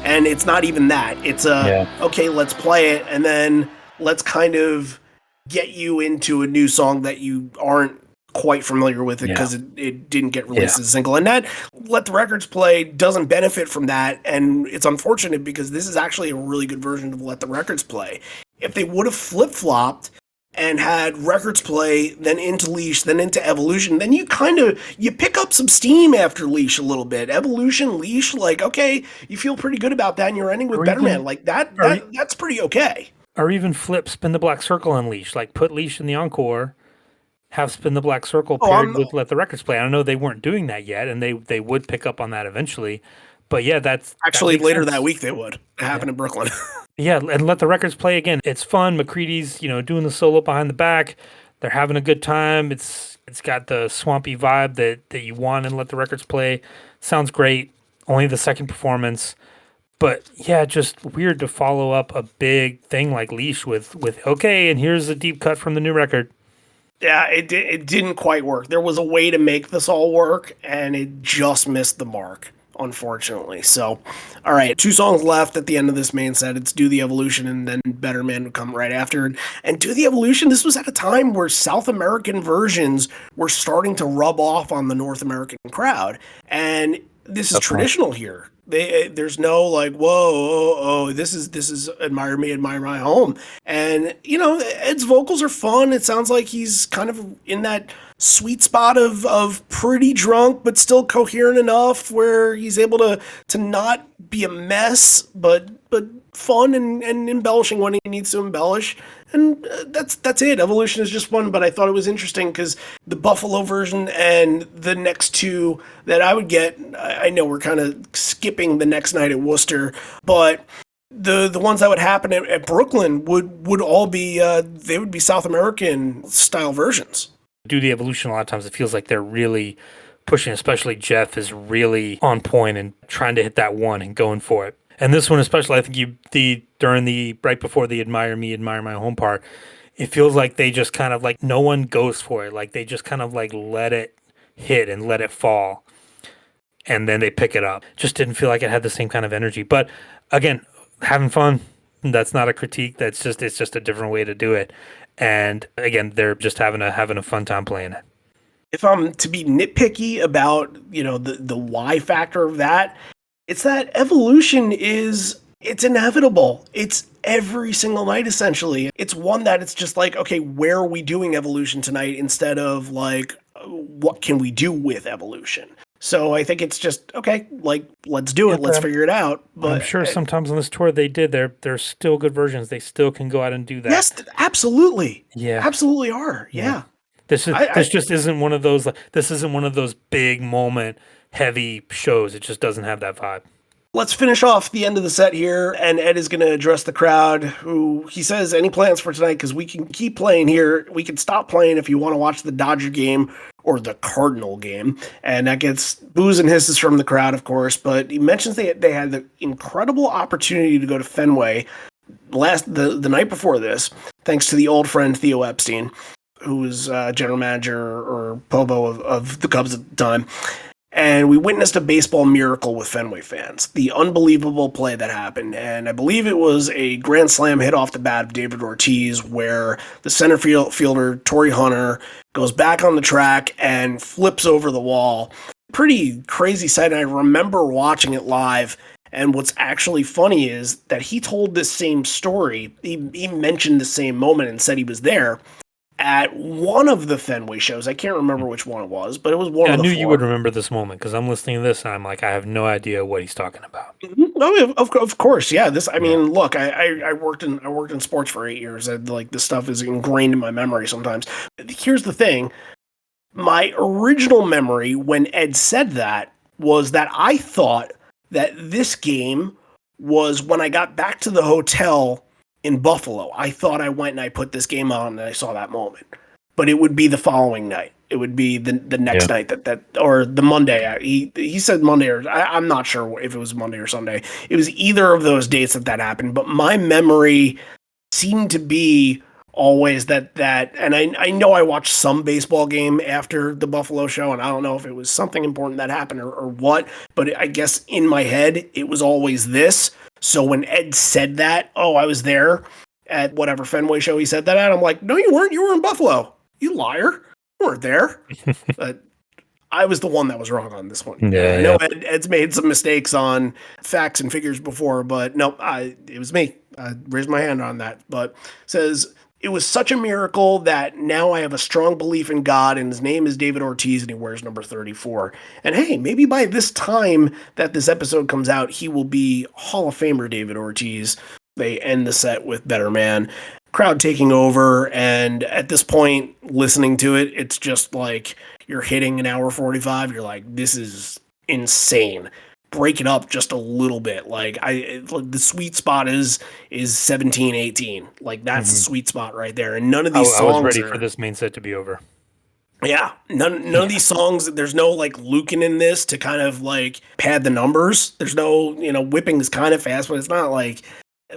and it's not even that. It's okay, let's play it, and then let's kind of get you into a new song that you aren't quite familiar with it because it didn't get released as a single, and that Let the Records Play doesn't benefit from that, and it's unfortunate because this is actually a really good version of Let the Records Play. If they would have flip-flopped and had Records Play, then into Leash, then into Evolution, then you pick up some steam after Leash a little bit. Evolution, Leash, like, okay, you feel pretty good about that, and you're ending with Better Man. Like, that's pretty okay. Or even flip Spin the Black Circle and Leash. Like, put Leash in the encore, have Spin the Black Circle paired with Let the Records Play. I know they weren't doing that yet, and they would pick up on that eventually. But yeah, that's... Actually, later sense. That week they would. It happened in Brooklyn. Yeah, and Let the Records Play again. It's fun. McCready's, doing the solo behind the back. They're having a good time. It's got the swampy vibe that you want in Let the Records Play. Sounds great. Only the second performance. But yeah, just weird to follow up a big thing like Leash with okay, and here's a deep cut from the new record. Yeah, it didn't quite work. There was a way to make this all work, and it just missed the mark, unfortunately. So, all right, 2 songs left at the end of this main set. It's Do the Evolution, and then Better Man would come right after. And Do the Evolution, this was at a time where South American versions were starting to rub off on the North American crowd. And this is traditional here. There's no like, whoa, this is Admire Me, Admire My Home. And, Ed's vocals are fun. It sounds like he's kind of in that sweet spot of pretty drunk, but still coherent enough where he's able to not be a mess, but fun and embellishing when he needs to embellish. And that's it. Evolution is just fun, but I thought it was interesting because the Buffalo version and the next 2 that I would get, I know we're kind of skipping the next night at Worcester, but the ones that would happen at Brooklyn would all be, they would be South American style versions. Do the Evolution, a lot of times it feels like they're really pushing, especially Jeff is really on point and trying to hit that one and going for it. And this one especially, I think during the right before the Admire Me, Admire My Home part, it feels like they just kind of like no one goes for it. Like they just kind of like let it hit and let it fall. And then they pick it up. Just didn't feel like it had the same kind of energy. But again, having fun, that's not a critique. It's just a different way to do it. And again, they're just having a fun time playing it. If I'm to be nitpicky about, the why factor of that, it's that Evolution it's inevitable. It's every single night, essentially. It's one that it's just like, okay, where are we doing Evolution tonight instead of like, what can we do with Evolution? So I think it's just, okay, like, let's do it. Let's figure it out. But I'm sure sometimes on this tour they did. There's still good versions. They still can go out and do that. Yes, absolutely. Yeah. Absolutely are. Yeah. This just isn't one of those, this isn't one of those big moment heavy shows. It just doesn't have that vibe. Let's finish off the end of the set here, and Ed is going to address the crowd, who he says, any plans for tonight? Because we can keep playing here. We can stop playing if you want to watch the Dodger game or the Cardinal game. And that gets boos and hisses from the crowd, of course. But he mentions they had the incredible opportunity to go to Fenway the night before this, thanks to the old friend Theo Epstein, who was general manager or Pobo of the Cubs at the time. And we witnessed a baseball miracle with Fenway fans. The unbelievable play that happened. And I believe it was a grand slam hit off the bat of David Ortiz where the center fielder, Torrey Hunter, goes back on the track and flips over the wall. Pretty crazy sight. And I remember watching it live. And what's actually funny is that he told this same story. He mentioned the same moment and said he was there. at one of the Fenway shows. I can't remember which one it was, but it was one I of the knew four. you would remember this moment because I'm listening to this and I'm like, I have no idea what he's talking about. No, of course, yeah. This, I Yeah. mean, look, I worked in sports for 8 years. Like this stuff is ingrained in my memory sometimes. Here's the thing: my original memory when Ed said that was that I thought that this game was when I got back to the hotel in Buffalo. I thought I went and I put this game on and I saw that moment, but it would be the following night. It would be the next night that or the Monday. He said Monday, or I'm not sure if it was Monday or Sunday. It was either of those dates that happened. But my memory seemed to be always that and I know I watched some baseball game after the Buffalo show, and I don't know if it was something important that happened or what, but I guess in my head it was always this. So when Ed said that, oh, I was there at whatever Fenway show he said that at, I'm like, no, you weren't. You were in Buffalo. You liar. You weren't there. But I was the one that was wrong on this one. Yeah, I know Ed's made some mistakes on facts and figures before, but no, it was me. I raised my hand on that. But says, it was such a miracle that now I have a strong belief in God, and his name is David Ortiz, and he wears number 34. And hey, maybe by this time that this episode comes out, he will be Hall of Famer David Ortiz. They end the set with Better Man. Crowd taking over, and at this point, listening to it, it's just like you're hitting an hour 45. You're like, this is insane. Break it up just a little bit. Like the sweet spot is 17, 18. Like that's the sweet spot right there. And none of these songs I was ready for this main set to be over. Yeah, none of these songs. There's no like Lucan in this to kind of like pad the numbers. There's no, whipping is kind of fast, but it's not like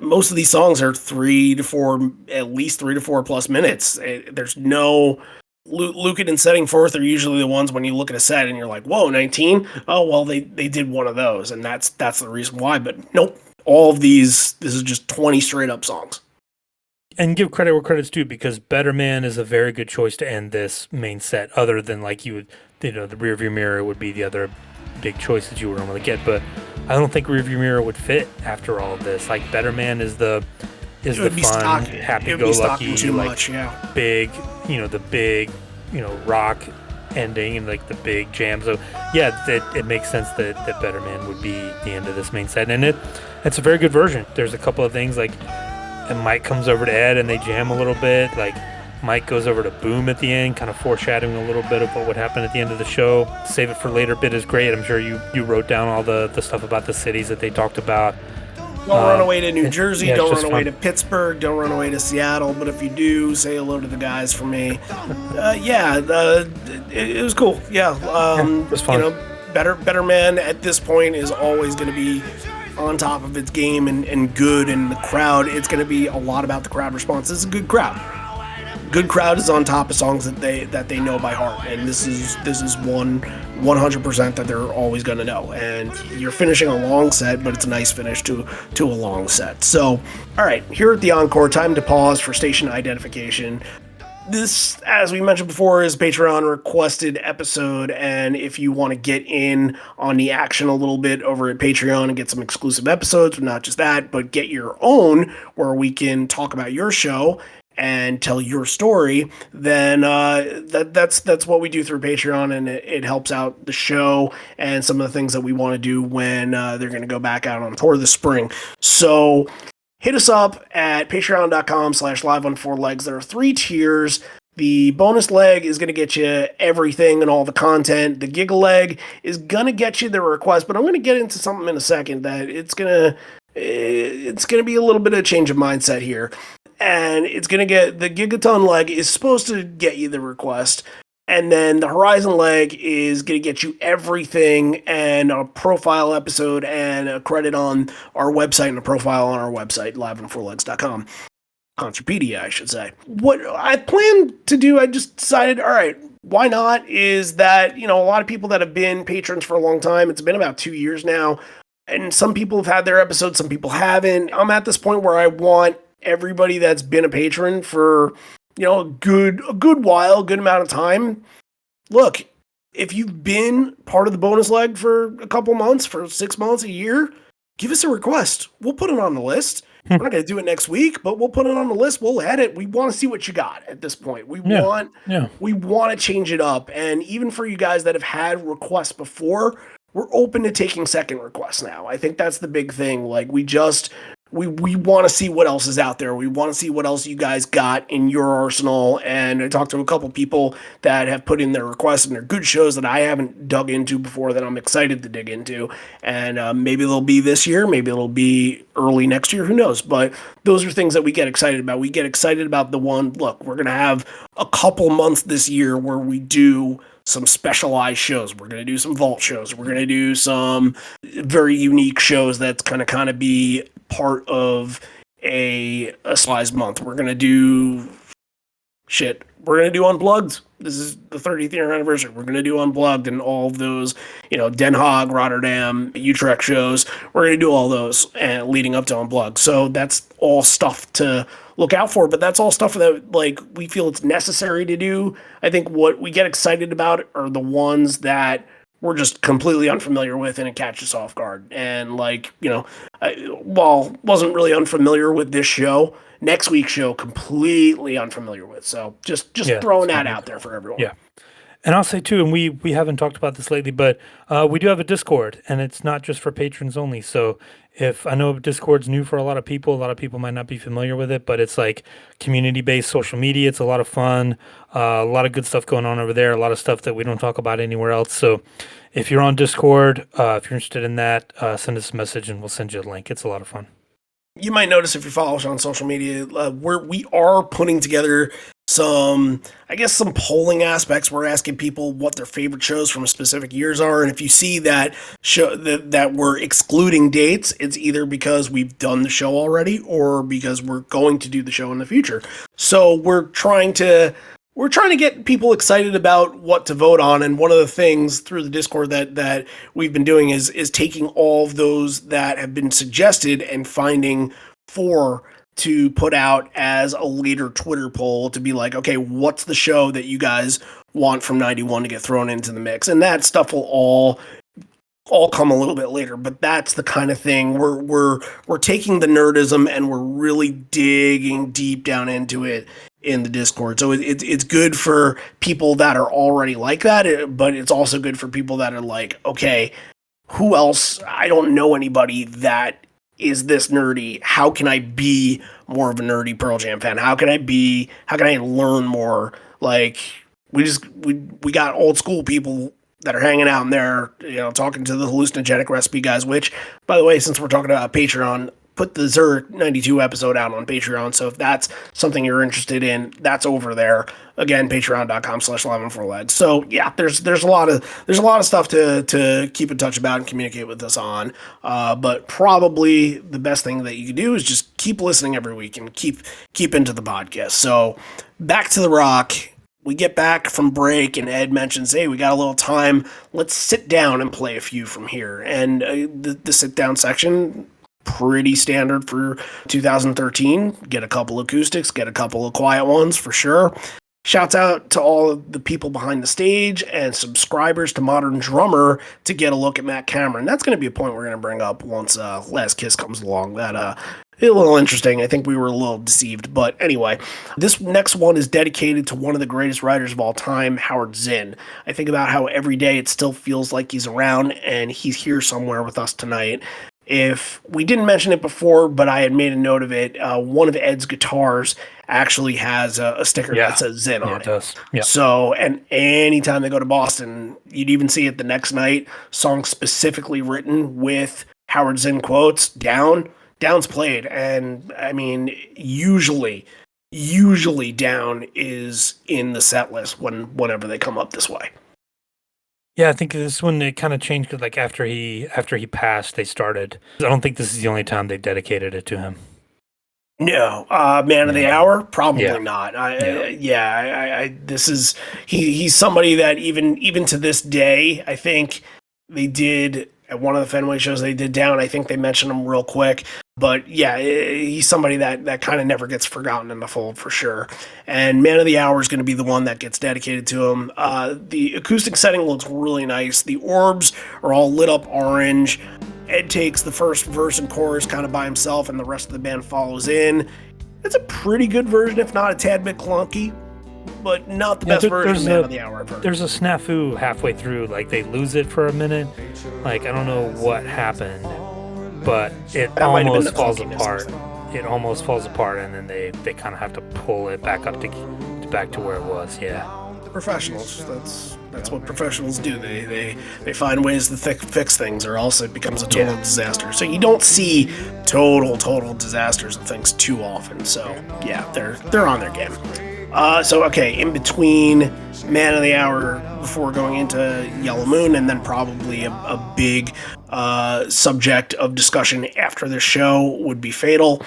most of these songs are 3 to 4, at least 3 to 4 plus minutes. There's no Lucan and Setting Forth are usually the ones when you look at a set and you're like, whoa, 19. Oh well, they did one of those, and that's the reason why. But nope, all of these. This is just 20 straight up songs. And give credit where credit's due, because Better Man is a very good choice to end this main set, other than like the Rearview Mirror would be the other big choice that you would normally get. But I don't think Rearview Mirror would fit after all of this. Like Better Man is the fun, happy-go-lucky, big, the big, rock ending and like the big jam. So yeah, it makes sense that Better Man would be the end of this main set, and it's a very good version. There's a couple of things like. And Mike comes over to Ed and they jam a little bit. Like Mike goes over to Boom at the end, kind of foreshadowing a little bit of what would happen at the end of the show. Save It for Later bit is great. I'm sure you wrote down all the stuff about the cities that they talked about. Don't run away to New Jersey. Don't run away to Pittsburgh. Don't run away to Seattle. But if you do, say hello to the guys for me. It was cool. Yeah, it was fun. Better Man at this point is always going to be on top of its game and good, and the crowd, it's going to be a lot about the crowd response. This is a good crowd. Good crowd is on top of songs that they know by heart, and this is 100% that they're always going to know. And you're finishing a long set, but it's a nice finish to a long set. So, all right, here at the encore, time to pause for station identification. This, as we mentioned before, is a Patreon requested episode, and if you want to get in on the action a little bit over at Patreon and get some exclusive episodes, but not just that, but get your own where we can talk about your show and tell your story, then that's what we do through Patreon, and it helps out the show and some of the things that we want to do when they're going to go back out on tour this spring. So hit us up at patreon.com/live-on-4legs. There are 3 tiers. The bonus leg is going to get you everything and all the content. The Giga leg is going to get you the request, but I'm going to get into something in a second that it's going to be a little bit of a change of mindset here. And it's going to get, the Gigaton leg is supposed to get you the request. And then the Horizon leg is going to get you everything and a profile episode and a credit on our website and a profile on our website, liveon4legs.com. Contropedia, I should say. What I plan to do, I just decided, all right, why not, is that, a lot of people that have been patrons for a long time, it's been about 2 years now, and some people have had their episodes, some people haven't. I'm at this point where I want everybody that's been a patron for a good while, good amount of time. Look, if you've been part of the bonus leg for a couple months, for 6 months, a year, give us a request. We'll put it on the list. We're not going to do it next week, but we'll put it on the list. We'll edit. We want to see what you got at this point. We want to change it up. And even for you guys that have had requests before, we're open to taking second requests now. I think that's the big thing. Like we want to see what else is out there. We want to see what else you guys got in your arsenal. And I talked to a couple people that have put in their requests, and they're good shows that I haven't dug into before that I'm excited to dig into. And maybe they'll be this year, maybe it'll be early next year, who knows? But those are things that we get excited about. We get excited about the one, look, we're going to have a couple months this year where we do some specialized shows. We're going to do some vault shows. We're going to do some very unique shows that's going to kind of be part of a specialized month. We're going to do We're going to do Unplugged. This is the 30th year anniversary. We're going to do Unplugged and all of those, Den Haag, Rotterdam, Utrecht shows. We're going to do all those leading up to Unplugged. So that's all stuff to look out for, but that's all stuff that we feel it's necessary to do. I think what we get excited about are the ones that we're just completely unfamiliar with and it catches us off guard. And wasn't really unfamiliar with this show, next week's show completely unfamiliar with. So just throwing that out there for everyone. Yeah. And I'll say too, and we haven't talked about this lately, but we do have a Discord, and it's not just for patrons only. So if I know Discord's new for a lot of people might not be familiar with it, but it's like community-based social media. It's a lot of fun, a lot of good stuff going on over there, a lot of stuff that we don't talk about anywhere else. So if you're on Discord, if you're interested in that, send us a message and we'll send you a link. It's a lot of fun. You might notice if you follow us on social media, we are putting together some polling aspects. We're asking people what their favorite shows from specific years are, and if you see that show that we're excluding dates, it's either because we've done the show already or because we're going to do the show in the future. So we're trying to get people excited about what to vote on, and one of the things through the Discord that we've been doing is taking all of those that have been suggested and finding 4 to put out as a later Twitter poll to be like, okay, what's the show that you guys want from 91 to get thrown into the mix? And that stuff will all come a little bit later, but that's the kind of thing we're taking the nerdism and we're really digging deep down into it in the Discord. So it's good for people that are already like that, but it's also good for people that are like, okay, who else? I don't know anybody that is this nerdy. How can I be more of a nerdy Pearl Jam fan? How can I learn more? Like we got old school people that are hanging out in there, talking to the hallucinogenic recipe guys, which, by the way, since we're talking about Patreon, put the Zurich 92 episode out on Patreon. So if that's something you're interested in, that's over there. Again, patreon.com/11forled. So yeah, there's a lot of stuff to keep in touch about and communicate with us on. But probably the best thing that you can do is just keep listening every week and keep into the podcast. So back to the rock. We get back from break and Ed mentions, hey, we got a little time. Let's sit down and play a few from here. And the sit down section, pretty standard for 2013. Get a couple acoustics, get a couple of quiet ones for sure. Shouts out to all of the people behind the stage and subscribers to Modern Drummer to get a look at Matt Cameron. That's going to be a point we're going to bring up once Last Kiss comes along. That a little interesting. I think we were a little deceived. But anyway, this next one is dedicated to one of the greatest writers of all time, Howard Zinn. I think about how every day it still feels like he's around and he's here somewhere with us tonight. If we didn't mention it before, but I had made a note of it, one of Ed's guitars actually has a sticker that says Zinn on it. Does. Yeah. So, and anytime they go to Boston, you'd even see it the next night, songs specifically written with Howard Zinn quotes, Down's played. And I mean, usually Down is in the set list whenever they come up this way. Yeah, I think this one, it kind of changed because like after he passed, they started. I don't think this is the only time they've dedicated it to him. No, Man of the Hour, probably not. This is he's somebody that even to this day, I think they did at one of the Fenway shows they did Down. I think they mentioned him real quick. But yeah, he's somebody that kind of never gets forgotten in the fold for sure. And Man of the Hour is going to be the one that gets dedicated to him. The acoustic setting looks really nice. The orbs are all lit up orange. Ed takes the first verse and chorus kind of by himself, and the rest of the band follows in. It's a pretty good version, if not a tad bit clunky, but not the best version of Man of the Hour I've heard. There's a snafu halfway through, like they lose it for a minute. Like, I don't know what happened, but it almost falls apart. It almost falls apart, and then they kind of have to pull it back up to back to where it was. Yeah. Professionals. That's what professionals do. They find ways to fix things, or else it becomes a total disaster. So you don't see total disasters of things too often. So yeah, they're on their game. In between Man of the Hour, before going into Yellow Moon, and then probably a big subject of discussion after the show would be Fatal.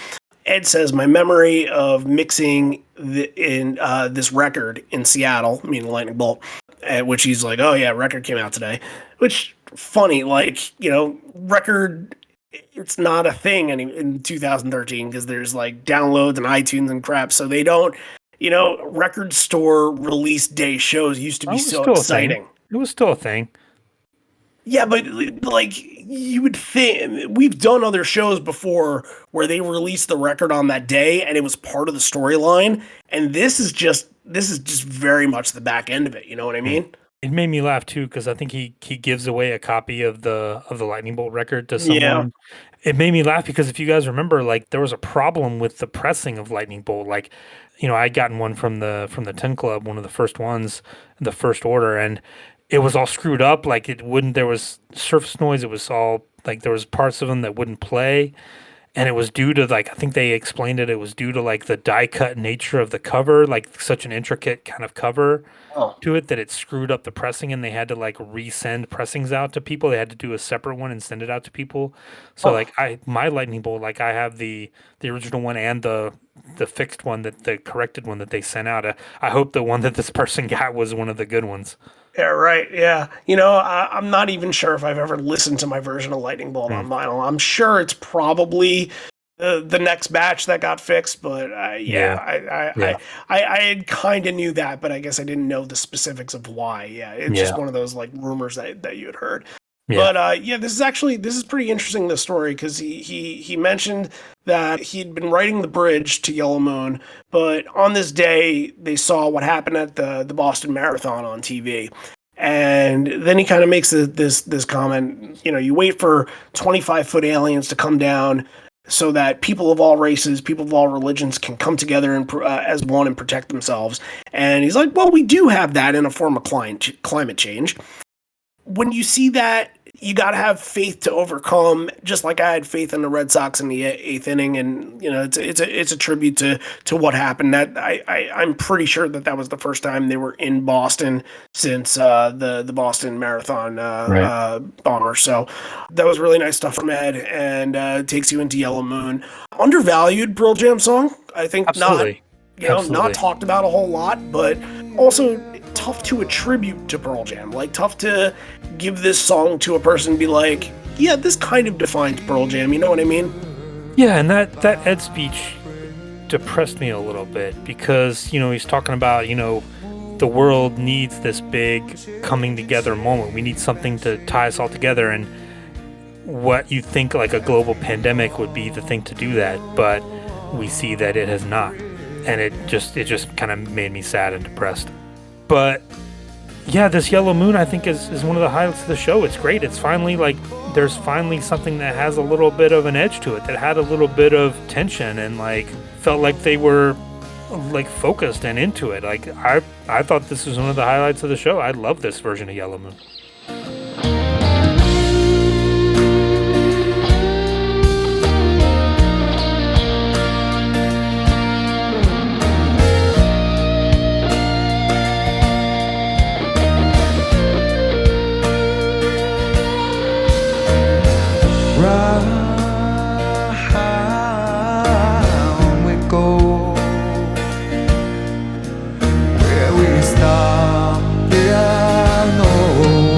Ed says, my memory of mixing this record in Seattle, meaning Lightning Bolt, at which he's like, oh yeah, record came out today. Which, funny, record, it's not a thing in 2013 because there's like downloads and iTunes and crap, so they don't, record store release day shows used to be so exciting. It was still a thing. Yeah, but you would think we've done other shows before where they released the record on that day and it was part of the storyline, and this is just very much the back end of it. You know what I mean? It made me laugh too because I think he gives away a copy of the Lightning Bolt record to someone. Yeah. It made me laugh because if you guys remember, there was a problem with the pressing of Lightning Bolt. I'd gotten one from the 10 Club, one of the first ones, the first order, and it was all screwed up. There was surface noise. It was all there was parts of them that wouldn't play. And it was due to I think they explained it was due to the die cut nature of the cover, such an intricate kind of cover to it that it screwed up the pressing, and they had to resend pressings out to people. They had to do a separate one and send it out to people. So my Lightning Bolt, I have the original one and the fixed one, the corrected one that they sent out. I hope the one that this person got was one of the good ones. Yeah, right. Yeah. I'm not even sure if I've ever listened to my version of Lightning Bolt on vinyl. I'm sure it's probably the next batch that got fixed, but I kind of knew that, but I guess I didn't know the specifics of why. Yeah, it's just one of those rumors that you had heard. Yeah. But this is pretty interesting, this story, because he mentioned that he'd been writing the bridge to Yellow Moon, but on this day they saw what happened at the Boston Marathon on TV. And then he kind of makes this comment, you wait for 25-foot aliens to come down so that people of all races, people of all religions can come together and as one and protect themselves. And he's like, well, we do have that in a form of climate change. When you see that, you got to have faith to overcome, just like I had faith in the Red Sox in the eighth inning. And, it's a tribute to what happened. That I'm pretty sure that was the first time they were in Boston since the Boston Marathon bomber. So that was really nice stuff from Ed, and takes you into Yellow Moon. Undervalued Pearl Jam song. I think Absolutely. Not talked about a whole lot, but also tough to attribute to Pearl Jam. Tough to give this song to a person and be like, yeah, this kind of defines Pearl Jam. You know what I mean? Yeah, and that Ed speech depressed me a little bit because, he's talking about, the world needs this big coming together moment. We need something to tie us all together. And what you think a global pandemic would be the thing to do that, but we see that it has not. And it just kind of made me sad and depressed. But yeah, this Yellow Moon I think is one of the highlights of the show. It's great. It's finally there's finally something that has a little bit of an edge to it, that had a little bit of tension and felt like they were focused and into it. I thought this was one of the highlights of the show. I love this version of Yellow Moon. Where we stop, I know.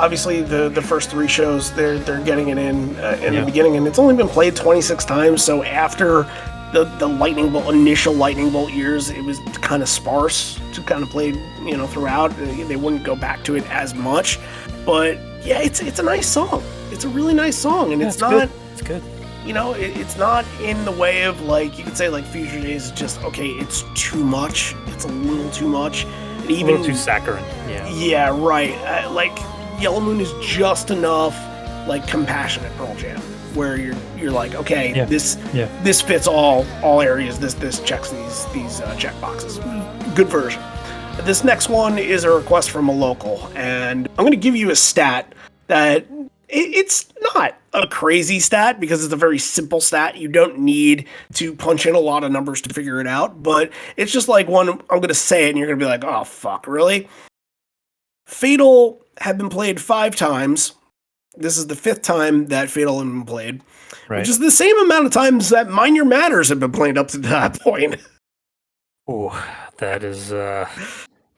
obviously the first 3 shows they're getting it in the beginning, and it's only been played 26 times. So after the lightning bolt initial lightning bolt years, it was kind of sparse to kind of play throughout. They wouldn't go back to it as much, but yeah, it's a nice song. It's a really nice song, and it's not. Good. It's good. It's not in the way of like you could say like Future Days is just okay. It's too much. It's a little too much. And even a little too saccharine. Yeah. Yeah, right. Like Yellow Moon is just enough like compassionate Pearl Jam, where you're like, okay, this fits all areas. This checks these check boxes. Good version. This next one is a request from a local, and I'm going to give you a stat that it's not a crazy stat because it's a very simple stat. You don't need to punch in a lot of numbers to figure it out, but it's just like one, I'm going to say it and you're going to be like, oh, fuck, really? Fatal have been played 5 times. This is the 5th time that Fatal have been played, which is the same amount of times that Mind Your Matters have been played up to that point. Oh, that is, that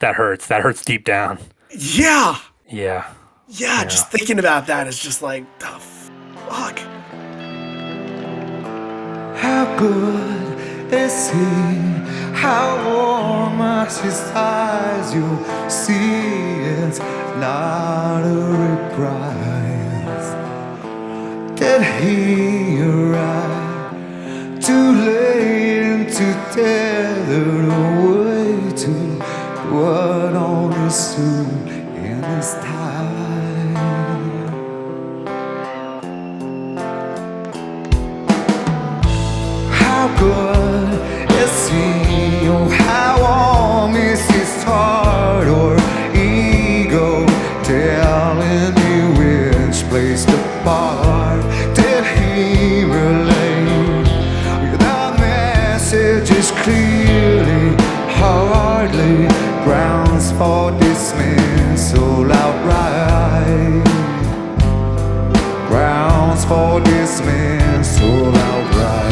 hurts. That hurts deep down. Yeah. Yeah. Yeah, just thinking about that is just like, the fuck. How good is he? How warm are his eyes? You see it's not a reprise. Did he arrive too late and too tethered away to what only soon in his time? How good is he? Oh, how warm is his heart or ego? Telling me which place to part. Did he relate? The message is clearly, hardly grounds for dismissal outright. Grounds for dismissal outright.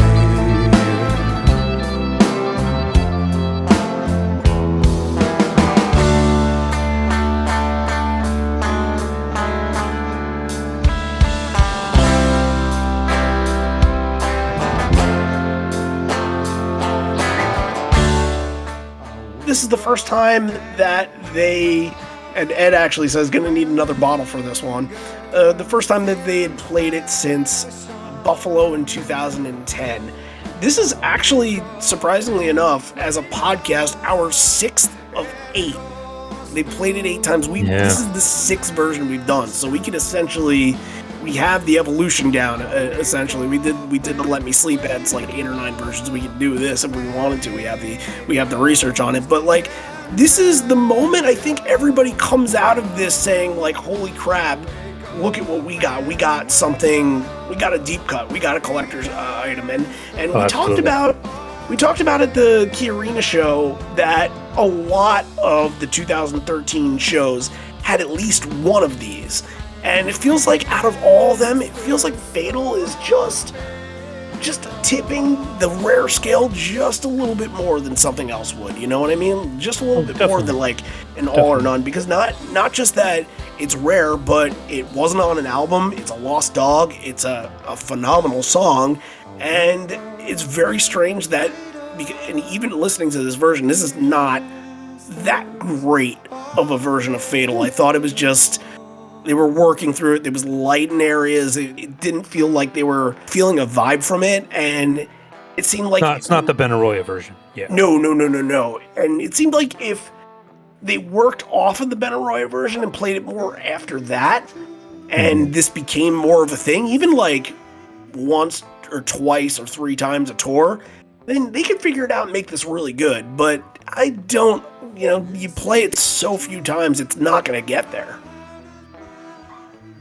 This is the first time that they, and Ed actually says, gonna need another bottle for this one. The first time that they had played it since Buffalo in 2010. This is actually, surprisingly enough, as a podcast, our 6th of 8. They played it 8 times. This is the 6th version we've done, so we can essentially, we have the evolution down. Essentially, we did the Let Me Sleep ads, like 8 or 9 versions. We could do this if we wanted to. We have the research on it, but like, this is the moment I think everybody comes out of this saying like, holy crap, look at what we got. We got something. We got a deep cut. We got a collector's item, and we talked about at the Key Arena show that a lot of the 2013 shows had at least one of these. And it feels like out of all of them, it feels like Fatal is just tipping the rare scale just a little bit more than something else would. You know what I mean? Just a little bit more than like an all or none. Because not just that it's rare, but it wasn't on an album. It's a lost dog. It's a phenomenal song. And it's very strange that, and even listening to this version, this is not that great of a version of Fatal. I thought it was just, they were working through it. There was light in areas. It didn't feel like they were feeling a vibe from it, and it seemed like it's not the Benaroya version. Yeah. No. And it seemed like if they worked off of the Benaroya version and played it more after that, and this became more of a thing, even like once or twice or 3 times a tour, then they could figure it out and make this really good. But I don't, you play it so few times, it's not going to get there.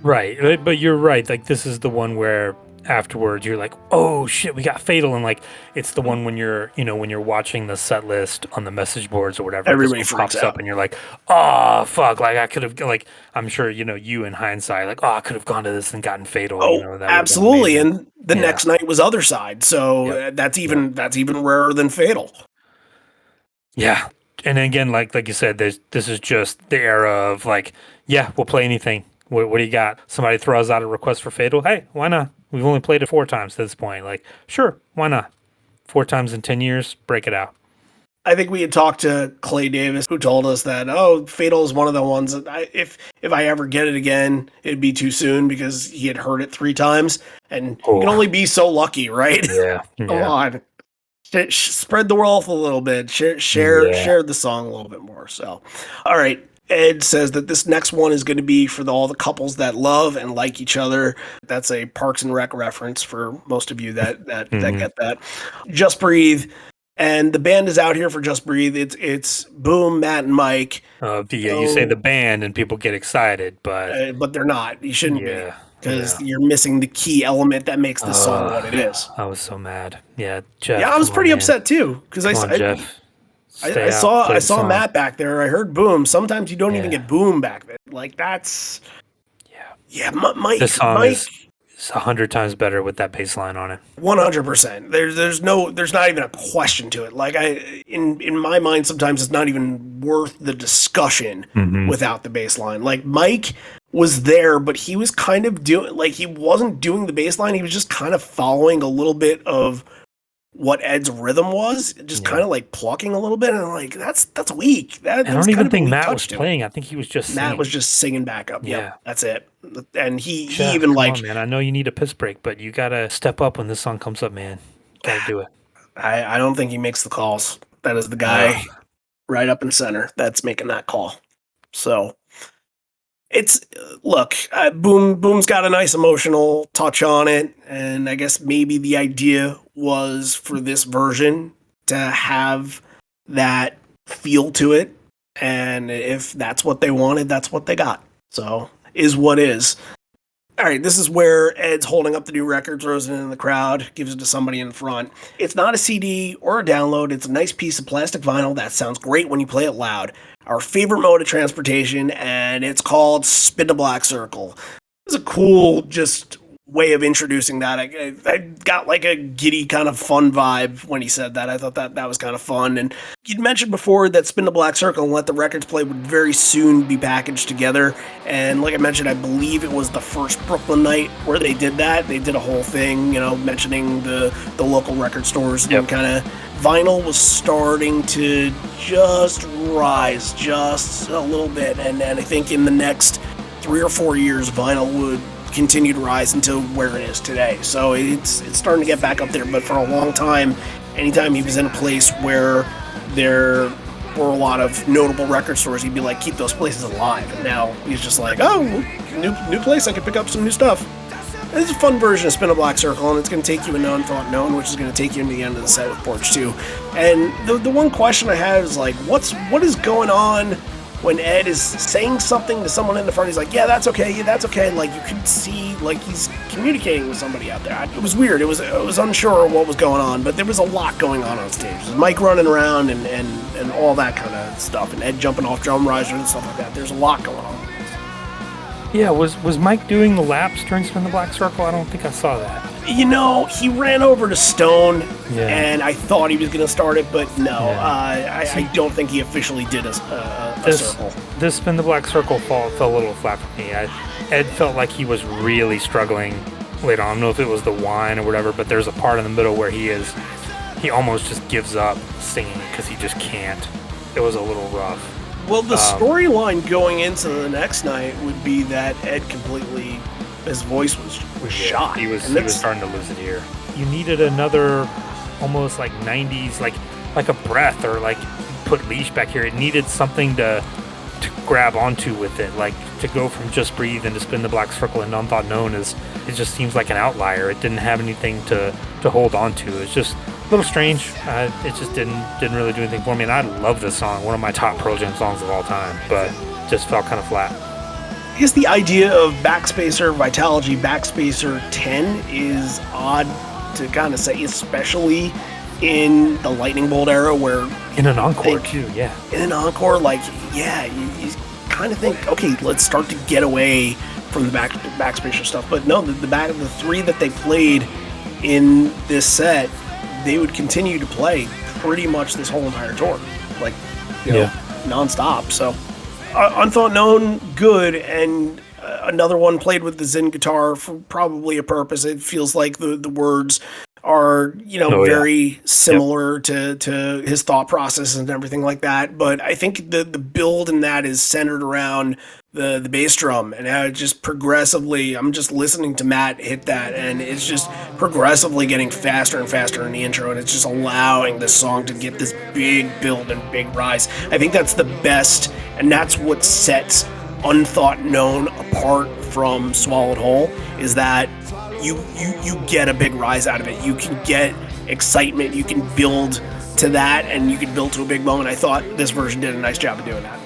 Right, but you're right. Like, this is the one where afterwards you're like, oh shit, we got Fatal, and like it's the one when you're watching the set list on the message boards or whatever, everybody pops up and you're like, oh fuck, like I could have, like, I'm sure you in hindsight, like, oh, I could have gone to this and gotten Fatal. Oh, that absolutely. And the next night was Other Side, so that's even rarer than Fatal. Yeah, and again, like you said, this is just the era of like, yeah, we'll play anything. What do you got? Somebody throws out a request for Fatal. Hey, why not? We've only played it 4 times to this point. Like, sure, why not? 4 times in 10 years, break it out. I think we had talked to Clay Davis, who told us that, Fatal is one of the ones that if I ever get it again, it'd be too soon because he had heard it 3 times, and you can only be so lucky, right? Yeah. Come on. Spread the wealth a little bit. Share the song a little bit more. So, all right. Ed says that this next one is going to be for all the couples that love and like each other. That's a Parks and Rec reference for most of you that get that. Just Breathe. And the band is out here for Just Breathe. It's Boom, Matt, and Mike. You say the band and people get excited, but they're not. You shouldn't be, because you're missing the key element that makes this song what it is. I was so mad. Yeah, Jeff. Yeah, I was pretty upset too because I saw Matt back there. I heard Boom. Sometimes you don't even get Boom back there. Like that's Mike. This song is 100 times better with that bass line on it. 100%. There's not even a question to it. Like in my mind, sometimes it's not even worth the discussion without the bass line. Like Mike was there, but he was kind of he wasn't doing the bass line. He was just kind of following a little bit of what Ed's rhythm was, just kind of like plucking a little bit, and I'm like, that's weak. I don't even think Matt was playing. I think he was just Matt was just singing back up. Yeah, that's it. And he even come on, man. I know you need a piss break, but you gotta step up when this song comes up, man. Gotta do it. I don't think he makes the calls. That is the guy right up in center that's making that call. So it's Boom's got a nice emotional touch on it, and I guess maybe the idea was for this version to have that feel to it, and if that's what they wanted, that's what they got. So is what is. All right, this is where Ed's holding up the new record, throws it in the crowd, gives it to somebody in front. It's not a CD or a download. It's a nice piece of plastic vinyl that sounds great when you play it loud. Our favorite mode of transportation, and it's called Spin the Black Circle. It's a cool, just way of introducing that. I got like a giddy kind of fun vibe when he said that. I thought that was kind of fun. And you'd mentioned before that Spin the Black Circle and Let the Records Play would very soon be packaged together. And like I mentioned, I believe it was the first Brooklyn night where they did that. They did a whole thing, mentioning the local record stores and kind of vinyl was starting to just rise just a little bit. And I think in the next 3 or 4 years, vinyl would continue to rise until where it is today. So it's starting to get back up there, but for a long time, anytime he was in a place where there were a lot of notable record stores, he'd be like, keep those places alive. And now he's just like, new place, I can pick up some new stuff. And it's a fun version of Spin a Black Circle, and it's going to take you into Unthought Known, which is going to take you into the end of the set with Porch 2. And the one question I have is like, what is going on when Ed is saying something to someone in the front? He's like, yeah, that's okay. Like, you can see, like, he's communicating with somebody out there. It was weird. It was unsure what was going on, but there was a lot going on stage. There's Mike running around and all that kind of stuff, and Ed jumping off drum risers and stuff like that. There's a lot going on. Yeah, was Mike doing the laps during Spin the Black Circle? I don't think I saw that. He ran over to Stone, and I thought he was going to start it, but no. I don't think he officially did a circle. This Spin the Black Circle fell a little flat for me. Ed felt like he was really struggling later on. I don't know if it was the wine or whatever, but there's a part in the middle where he almost just gives up singing because he just can't. It was a little rough. Well, the storyline going into the next night would be that Ed completely, his voice was shot. He was starting to lose it here. You needed another almost like 90s, like a breath, or like put Leash back here. It needed something to grab onto with it, like to go from Just Breathe and to Spin the Black Circle and Unthought Known it just seems like an outlier. It didn't have anything to hold on to. It's just a little strange. It just didn't really do anything for me. And I love this song, one of my top Pearl Jam songs of all time, but just felt kind of flat. I guess the idea of Backspacer Vitalogy Backspacer 10 is odd to kind of say, especially in the Lightning Bolt era, where in an encore too, in an encore, you kind of think, okay, let's start to get away from the Backspacer stuff. But no, the 3 that they played in this set, they would continue to play pretty much this whole entire tour, nonstop. So Unthought Known, good, and another one played with the Zen guitar for probably a purpose. It feels like the words are, very similar to his thought process and everything like that. But I think the build in that is centered around the bass drum, and how it just progressively, I'm just listening to Matt hit that, and it's just progressively getting faster and faster in the intro, and it's just allowing the song to get this big build and big rise. I think that's the best, and that's what sets Unthought Known apart from Swallowed Whole, is that you get a big rise out of it. You can get excitement, you can build to that, and you can build to a big moment. I thought this version did a nice job of doing that.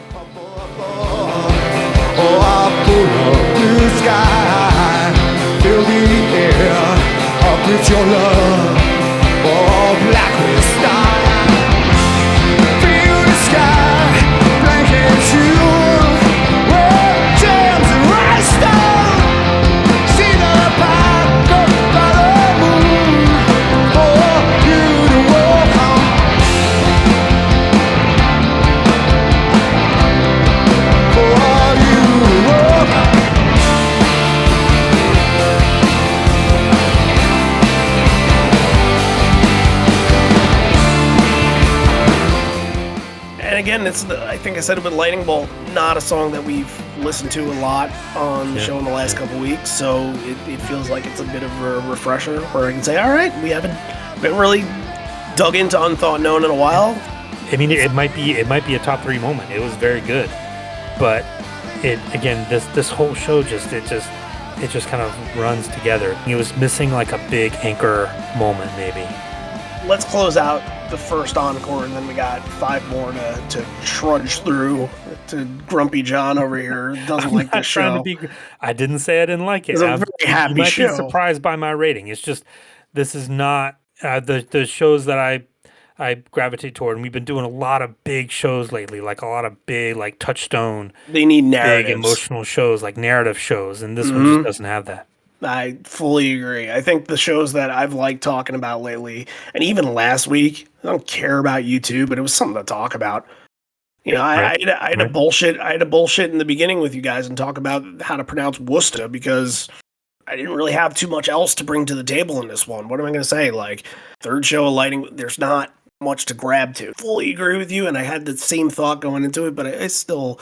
Oh, up to the blue sky, fill the air up with your love. Oh, black with star, feel the sky, blanket you, well, gems and rhinestone. See the path by the moon for you to walk on. Again, I think I said it with Lightning Bolt, not a song that we've listened to a lot on the show in the last couple weeks, so it feels like it's a bit of a refresher where I can say, all right, we haven't really dug into Unthought Known in a while. I mean, it might be a top 3 moment. It was very good, but this whole show just kind of runs together. It was missing like a big anchor moment, maybe. Let's close out the first encore, and then we got 5 more to trudge through. To Grumpy John over here doesn't like this show. I didn't say I didn't like it. It's a very happy you might show. Be surprised by my rating. It's just, this is not the shows that I gravitate toward, and we've been doing a lot of big shows lately, like a lot of big, like Touchstone. They need narratives. Big emotional shows, like narrative shows, and this one just doesn't have that. I fully agree. I think the shows that I've liked talking about lately, and even last week, I don't care about YouTube, but it was something to talk about. I had to bullshit in the beginning with you guys and talk about how to pronounce Woostah, because I didn't really have too much else to bring to the table in this one. What am I going to say? Like, third show of Lighting, there's not much to grab to. Fully agree with you, and I had the same thought going into it, but I still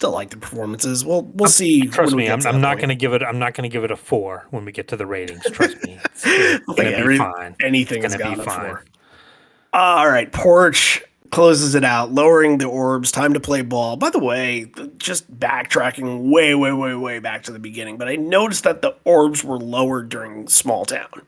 like the performances. We'll see. Trust me, I'm not going to give it. I'm not going to give it a 4 when we get to the ratings. Trust me, it's going to be fine. Anything is going to be fine. All right, Porch closes it out, lowering the orbs. Time to play ball. By the way, just backtracking way back to the beginning, but I noticed that the orbs were lowered during Small Town.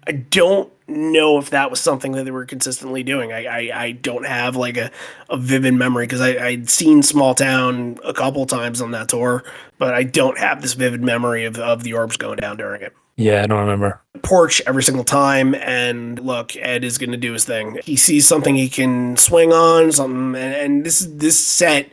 I don't know if that was something that they were consistently doing. I don't have like a vivid memory, because I'd seen Small Town a couple times on that tour, but I don't have this vivid memory of the orbs going down during it. Yeah, I don't remember. Porch every single time, and look, Ed is going to do his thing. He sees something he can swing on, something, and this set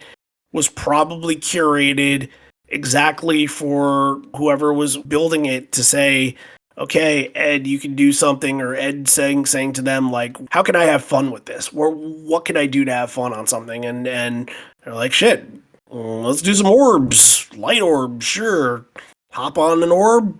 was probably curated exactly for whoever was building it to say, okay, Ed, you can do something, or Ed saying to them, like, how can I have fun with this? Or what can I do to have fun on something? And they're like, shit, let's do some orbs, light orbs, sure. Hop on an orb,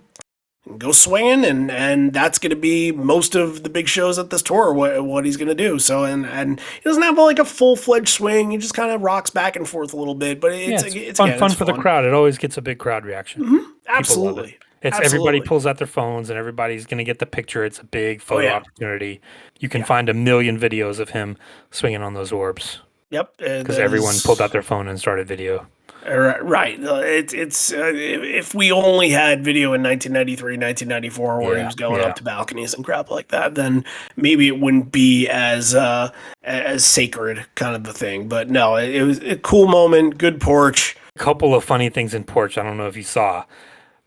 and go swinging, and that's going to be most of the big shows at this tour, what he's going to do. So, and he doesn't have like a full-fledged swing. He just kind of rocks back and forth a little bit, but it's fun for the crowd. It always gets a big crowd reaction. Mm-hmm. Absolutely. Everybody pulls out their phones, and everybody's going to get the picture. It's a big photo opportunity. You can find a million videos of him swinging on those orbs. Yep. Because everyone pulled out their phone and started video. Right. It's if we only had video in 1993, 1994, where he was going up to balconies and crap like that, then maybe it wouldn't be as sacred kind of the thing. But no, it was a cool moment. Good Porch. A couple of funny things in Porch. I don't know if you saw.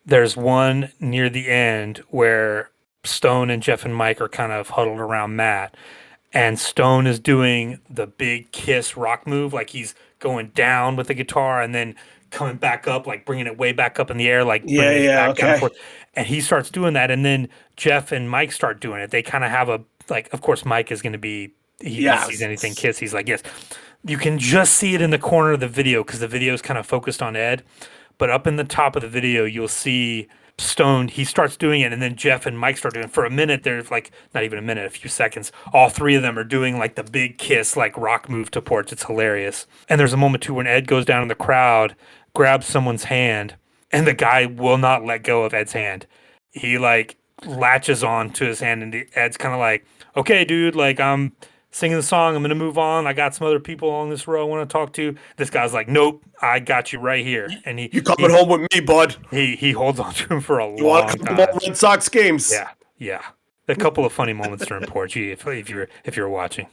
There's one near the end where Stone and Jeff and Mike are kind of huddled around Matt, and Stone is doing the big Kiss rock move, like he's going down with the guitar and then coming back up, like bringing it way back up in the air, like bringing it back down and forth. And he starts doing that, and then Jeff and Mike start doing it. They kind of have of course Mike is going to be, he sees anything Kiss, he's like, yes. You can just see it in the corner of the video, because the video is kind of focused on Ed. but up in the top of the video, you'll see Stone, he starts doing it, and then Jeff and Mike start doing it. For a minute, there's like, not even a minute, a few seconds, all three of them are doing like the big kiss, like rock move to Porch. It's hilarious. And there's a moment too when Ed goes down in the crowd, grabs someone's hand, and the guy will not let go of Ed's hand. He like latches on to his hand, and Ed's kind of like, okay, dude, like I'm singing the song, I'm gonna move on. I got some other people on this row I want to talk to. This guy's like, nope, I got you right here. And you coming home with me, bud? He holds on to him for a you long want time. more Red Sox games? Yeah. A couple of funny moments during Porch, if you're watching.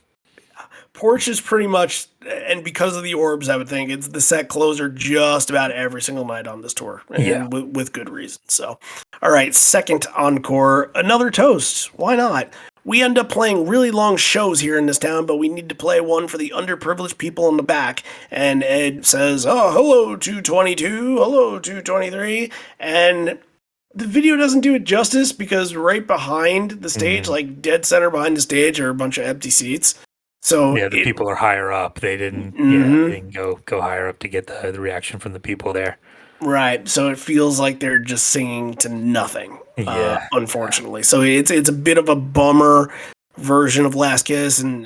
Porch is pretty much, and because of the orbs, I would think it's the set closer just about every single night on this tour, and with good reason. So, all right, second encore, another toast. Why not? We end up playing really long shows here in this town, but we need to play one for the underprivileged people in the back. And Ed says, oh, hello, 222, hello, 223. And the video doesn't do it justice because right behind the stage, like dead center behind the stage, are a bunch of empty seats. So the people are higher up. They didn't, they didn't go higher up to get the reaction from the people there. Right. So it feels like they're just singing to nothing. Unfortunately. So it's a bit of a bummer version of Last Kiss, and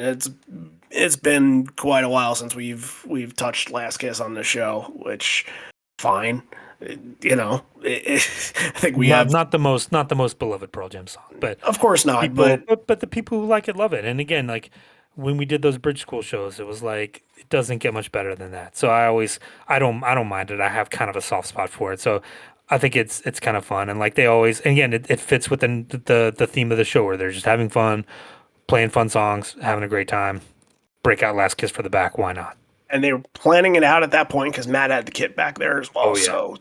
it's been quite a while since we've touched Last Kiss on the show, which fine. I think we have not the most beloved Pearl Jam song, but of course not. People, but the people who like it love it. And again, like when we did those Bridge School shows, it was like it doesn't get much better than that. So I don't mind it. I have kind of a soft spot for it. So I think it's kind of fun, and like they always, and again, it fits within the theme of the show where they're just having fun, playing fun songs, having a great time. Break out Last Kiss for the back. Why not? And they were planning it out at that point because Matt had the kit back there as well. So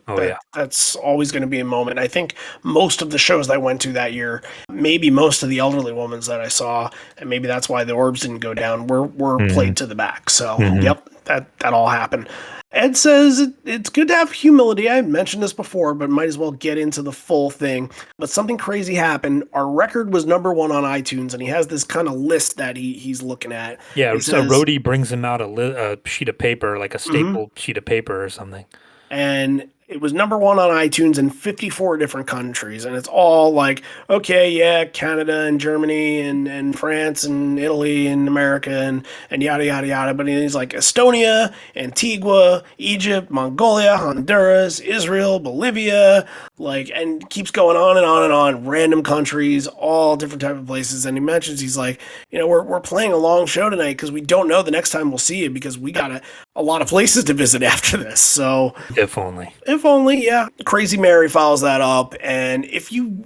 that's always going to be a moment. I think most of the shows I went to that year, maybe most of the Elderly Women's that I saw, and maybe that's why the orbs didn't go down, were played to the back. So, yep, that all happened. Ed says it's good to have humility. I mentioned this before, but might as well get into the full thing. But something crazy happened. Our record was #1 on iTunes, and he has this kind of list that he's looking at. Yeah, so Rhodey brings him out a sheet of paper, like a stapled sheet of paper or something. And it was #1 on iTunes in 54 different countries. And it's all like, okay, yeah, Canada and Germany and France and Italy and America and yada, yada, yada. But he's like Estonia, Antigua, Egypt, Mongolia, Honduras, Israel, Bolivia, like, and keeps going on and on and on. Random countries, all different type of places. And he mentions, he's like, we're playing a long show tonight because we don't know the next time we'll see you because we got a lot of places to visit after this. So if only, yeah. Crazy Mary follows that up, and if you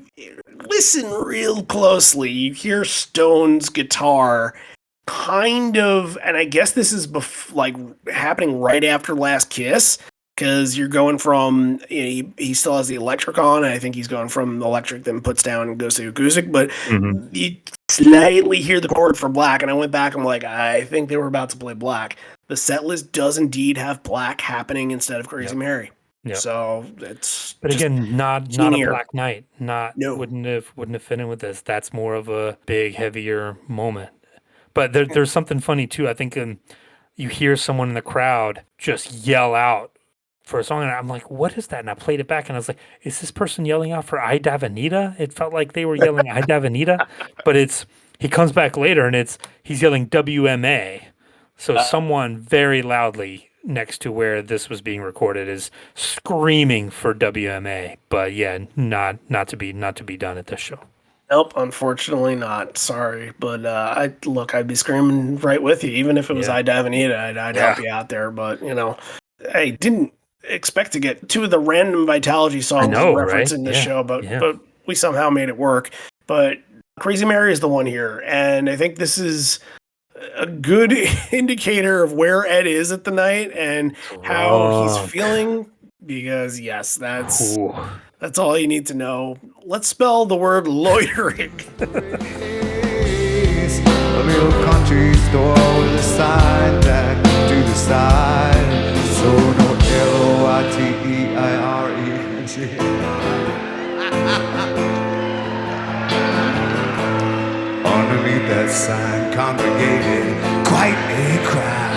listen real closely, you hear Stone's guitar kind of, and I guess this is happening right after Last Kiss, because you're going from, he still has the electric on, and I think he's going from electric, then puts down and goes to acoustic, but you slightly hear the chord for Black, and I went back and I'm like, I think they were about to play Black. The set list does indeed have Black happening instead of Crazy Mary. Yeah. So it's, but again, not a Black Knight. Wouldn't have fit in with this. That's more of a big, heavier moment. But there's something funny too. I think you hear someone in the crowd just yell out for a song, and I'm like, what is that? And I played it back, and I was like, is this person yelling out for I Davanita? It felt like they were yelling I Davanita, but he comes back later, and he's yelling WMA. So someone very loudly next to where this was being recorded is screaming for WMA, but yeah, not to be done at this show. Nope, unfortunately not. Sorry, but I'd be screaming right with you, even if it was I Davanita. I'd help you out there, but I didn't expect to get two of the random Vitalogy songs referenced in this show, but we somehow made it work. But Crazy Mary is the one here, and I think this is a good indicator of where Ed is at the night and how he's feeling, because yes, that's all you need to know. Let's spell the word loitering. A little country store with a sign back to the side, so no LOITEIRE. Underneath that sign congregated quite a crowd.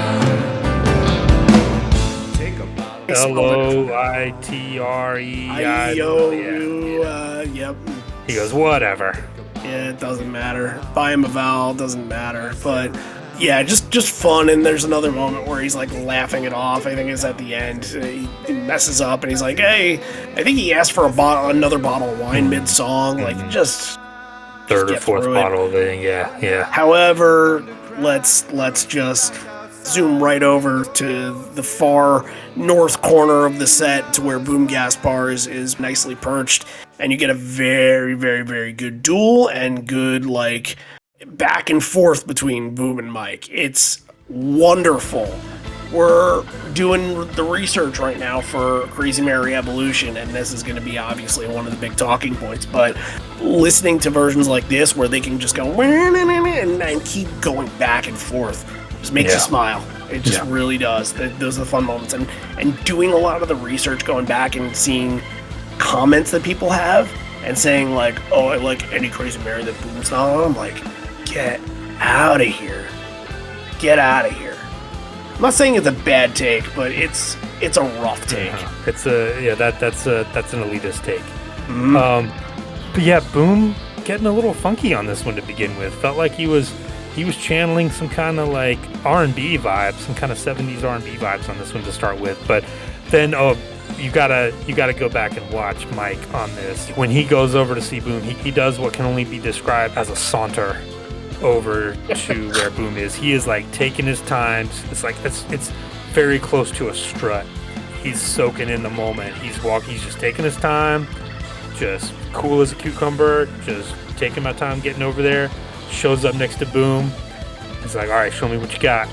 Loitre. Yep. He goes, whatever. Yeah, it doesn't matter. Buy him a vowel, doesn't matter. But yeah, just fun. And there's another moment where he's like laughing it off. I think it's at the end. He messes up and he's like, "Hey, I think he asked for another bottle of wine mid-song." Like just third or get fourth through bottle of it. Yeah. However, let's just zoom right over to the far north corner of the set to where Boom Gaspar is nicely perched, and you get a very, very, very good duel and good like back and forth between Boom and Mike. It's wonderful. We're doing the research right now for Crazy Mary Evolution, and this is going to be obviously one of the big talking points, but listening to versions like this where they can just go and keep going back and forth just makes you smile. It just really does. Those are the fun moments. And doing a lot of the research, going back and seeing comments that people have and saying like, "Oh, I like any Crazy Mary that Boom's not on." I'm like, get out of here. Get out of here. I'm not saying it's a bad take, but it's a rough take. It's that's an elitist take. But yeah, Boom getting a little funky on this one to begin with. Felt like he was channeling some kind of like R&B vibes, some kind of 70s R&B vibes on this one to start with. But then you gotta go back and watch Mike on this. When he goes over to see Boom, he does what can only be described as a saunter over to where Boom is. He is like taking his time. It's like it's very close to a strut. He's soaking in the moment. He's just taking his time, just cool as a cucumber, just taking my time getting over there. Shows up next to Boom. He's like, "All right, show me what you got."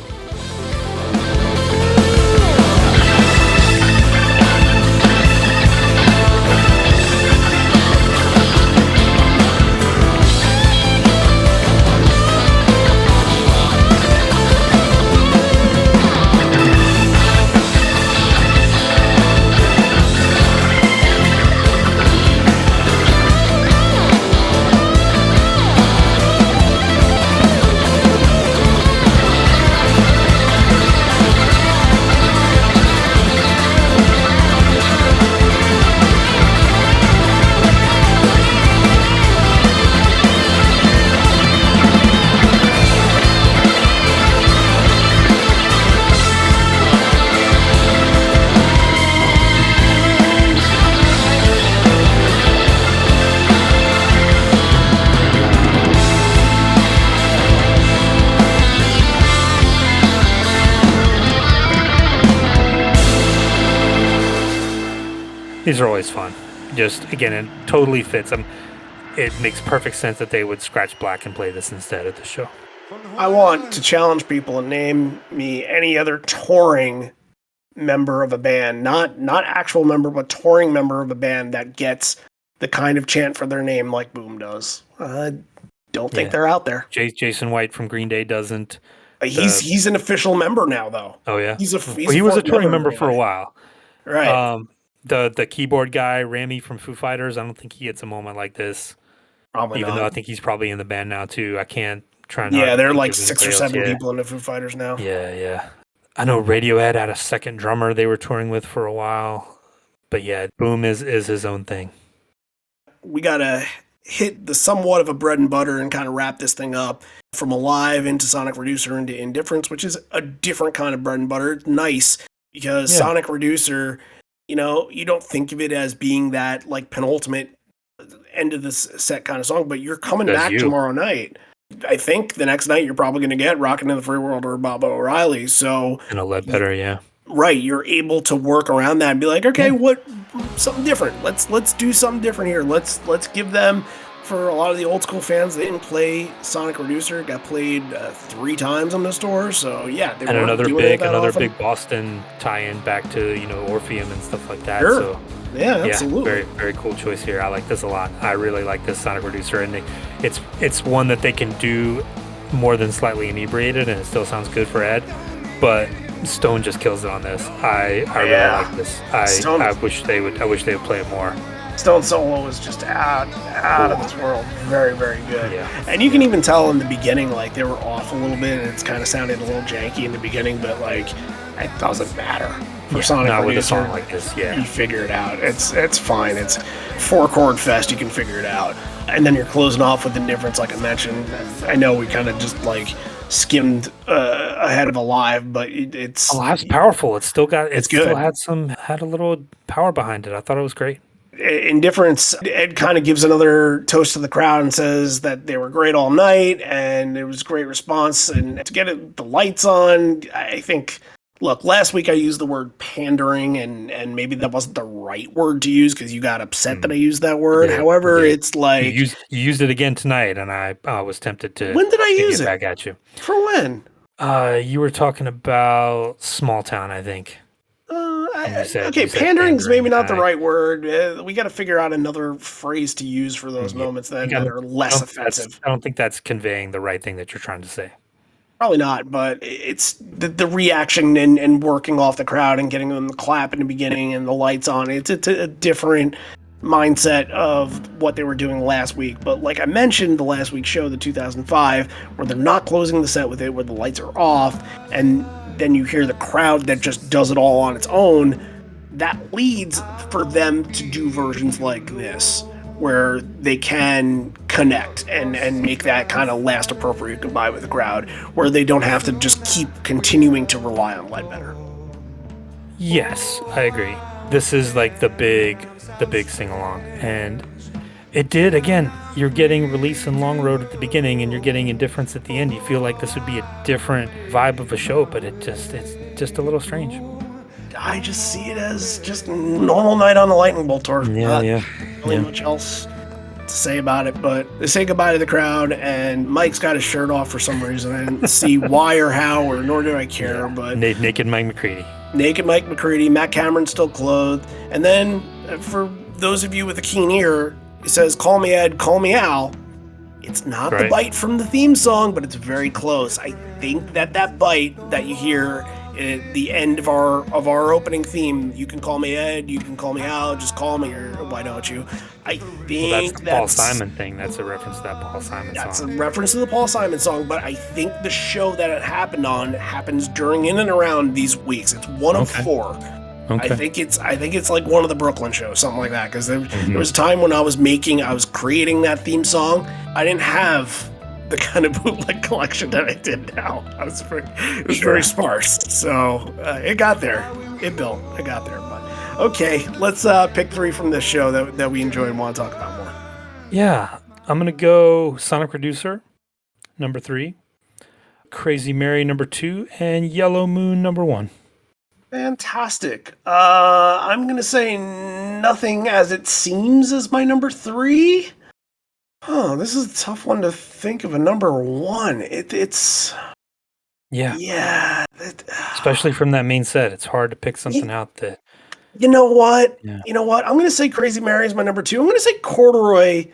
These are always fun. Just, again, it totally fits. It makes perfect sense that they would scratch Black and play this instead of the show. I want to challenge people and name me any other touring member of a band, not actual member, but touring member of a band that gets the kind of chant for their name like Boom does. I don't think they're out there. Jason White from Green Day doesn't. He's an official member now, though. Oh, yeah? He was a touring member for a while. Right. The keyboard guy, Rami from Foo Fighters, I don't think he gets a moment like this. Probably Even not. though I think he's probably in the band now, too. I can't try not Yeah, they're think like of 6 or anybody 7 else. people in the Foo Fighters now. Yeah. I know Radiohead had a second drummer they were touring with for a while. But yeah, Boom is his own thing. We got to hit the somewhat of a bread and butter and kind of wrap this thing up. From Alive into Sonic Reducer into Indifference, which is a different kind of bread and butter. It's nice because Sonic Reducer, you don't think of it as being that like penultimate end of the set kind of song, but you're coming back tomorrow night. I think the next night you're probably going to get Rockin' in the Free World or Bob O'Reilly. So And a Ledbetter, yeah. Right, you're able to work around that and be like, okay, what something different. Let's do something different here. Let's give them. For a lot of the old school fans, they didn't play Sonic Reducer. It got played 3 times on the store. So yeah, they and another big Boston tie-in back to Orpheum and stuff like that. Sure. So yeah, absolutely. Very very cool choice here. I like this a lot. I really like this Sonic Reducer, and it's one that they can do more than slightly inebriated, and it still sounds good for Ed. But Stone just kills it on this. I really like this. I wish they would play it more. Stone Solo was just out of this world. Very, very good. Yeah. And you can even tell in the beginning, like, they were off a little bit, and it's kind of sounded a little janky in the beginning, but, like, it doesn't matter. For Sonic not Reducer, with a song like this, you figure it out. It's fine. It's 4-chord fest. You can figure it out. And then you're closing off with Indifference, like I mentioned. I know we kind of just, like, skimmed ahead of Alive, but it's... Alive's powerful. It's still got... It's good. Still had a little power behind it. I thought it was great. Indifference, Ed kind of gives another toast to the crowd and says that they were great all night and it was a great response. And to get the lights on, I think, look, last week I used the word pandering and maybe that wasn't the right word to use because you got upset that I used that word. However, it's like... You used it again tonight and I was tempted to... When did I use it? Back at you. For when? You were talking about Small Town, I think. Pandering is maybe not the right word. We got to figure out another phrase to use for those moments that are less offensive. I don't think that's conveying the right thing that you're trying to say. Probably not, but it's the reaction and working off the crowd and getting them to clap in the beginning and the lights on. It's a different mindset of what they were doing last week. But like I mentioned, the last week's show, the 2005, where they're not closing the set with it, where the lights are off, and then you hear the crowd that just does it all on its own, that leads for them to do versions like this, where they can connect and make that kind of last appropriate goodbye with the crowd, where they don't have to just keep continuing to rely on Ledbetter. Yes, I agree. This is like the big sing-along. And it did, again, you're getting Release and Long Road at the beginning and you're getting Indifference at the end. You feel like this would be a different vibe of a show, but it's just a little strange. I just see it as just a normal night on the Lightning Bolt tour. Yeah. Really much else to say about it, but they say goodbye to the crowd, and Mike's got his shirt off for some reason. I didn't see why or how, or nor do I care. But Naked Mike McCready. Naked Mike McCready. Matt Cameron's still clothed, and then for those of you with a keen ear, he says, "Call me Ed, call me Al." It's not the bite from the theme song, but it's very close. I think that bite that you hear at the end of our opening theme, "You can call me Ed, you can call me Al, just call me," or "Why don't you?" I think that's the Paul Simon thing. That's a reference to that Paul Simon song. That's a reference to the Paul Simon song, but I think the show that it happened on happens during in and around these weeks. It's one of 4. Okay. I think it's like one of the Brooklyn shows, something like that. Because there was a time when I was creating that theme song. I didn't have the kind of bootleg collection that I did now. It was very sparse. So it got there. It built. It got there. But okay, let's pick 3 from this show that we enjoy and want to talk about more. Yeah, I'm gonna go Sonic Reducer, number 3, Crazy Mary, number 2, and Yellow Moon, number 1. Fantastic. I'm going to say Nothing As It Seems is my number 3. This is a tough one to think of a number 1. It's... Yeah. Especially from that main set. It's hard to pick something out that... You know what? Yeah. You know what? I'm going to say Crazy Mary is my number 2. I'm going to say Corduroy.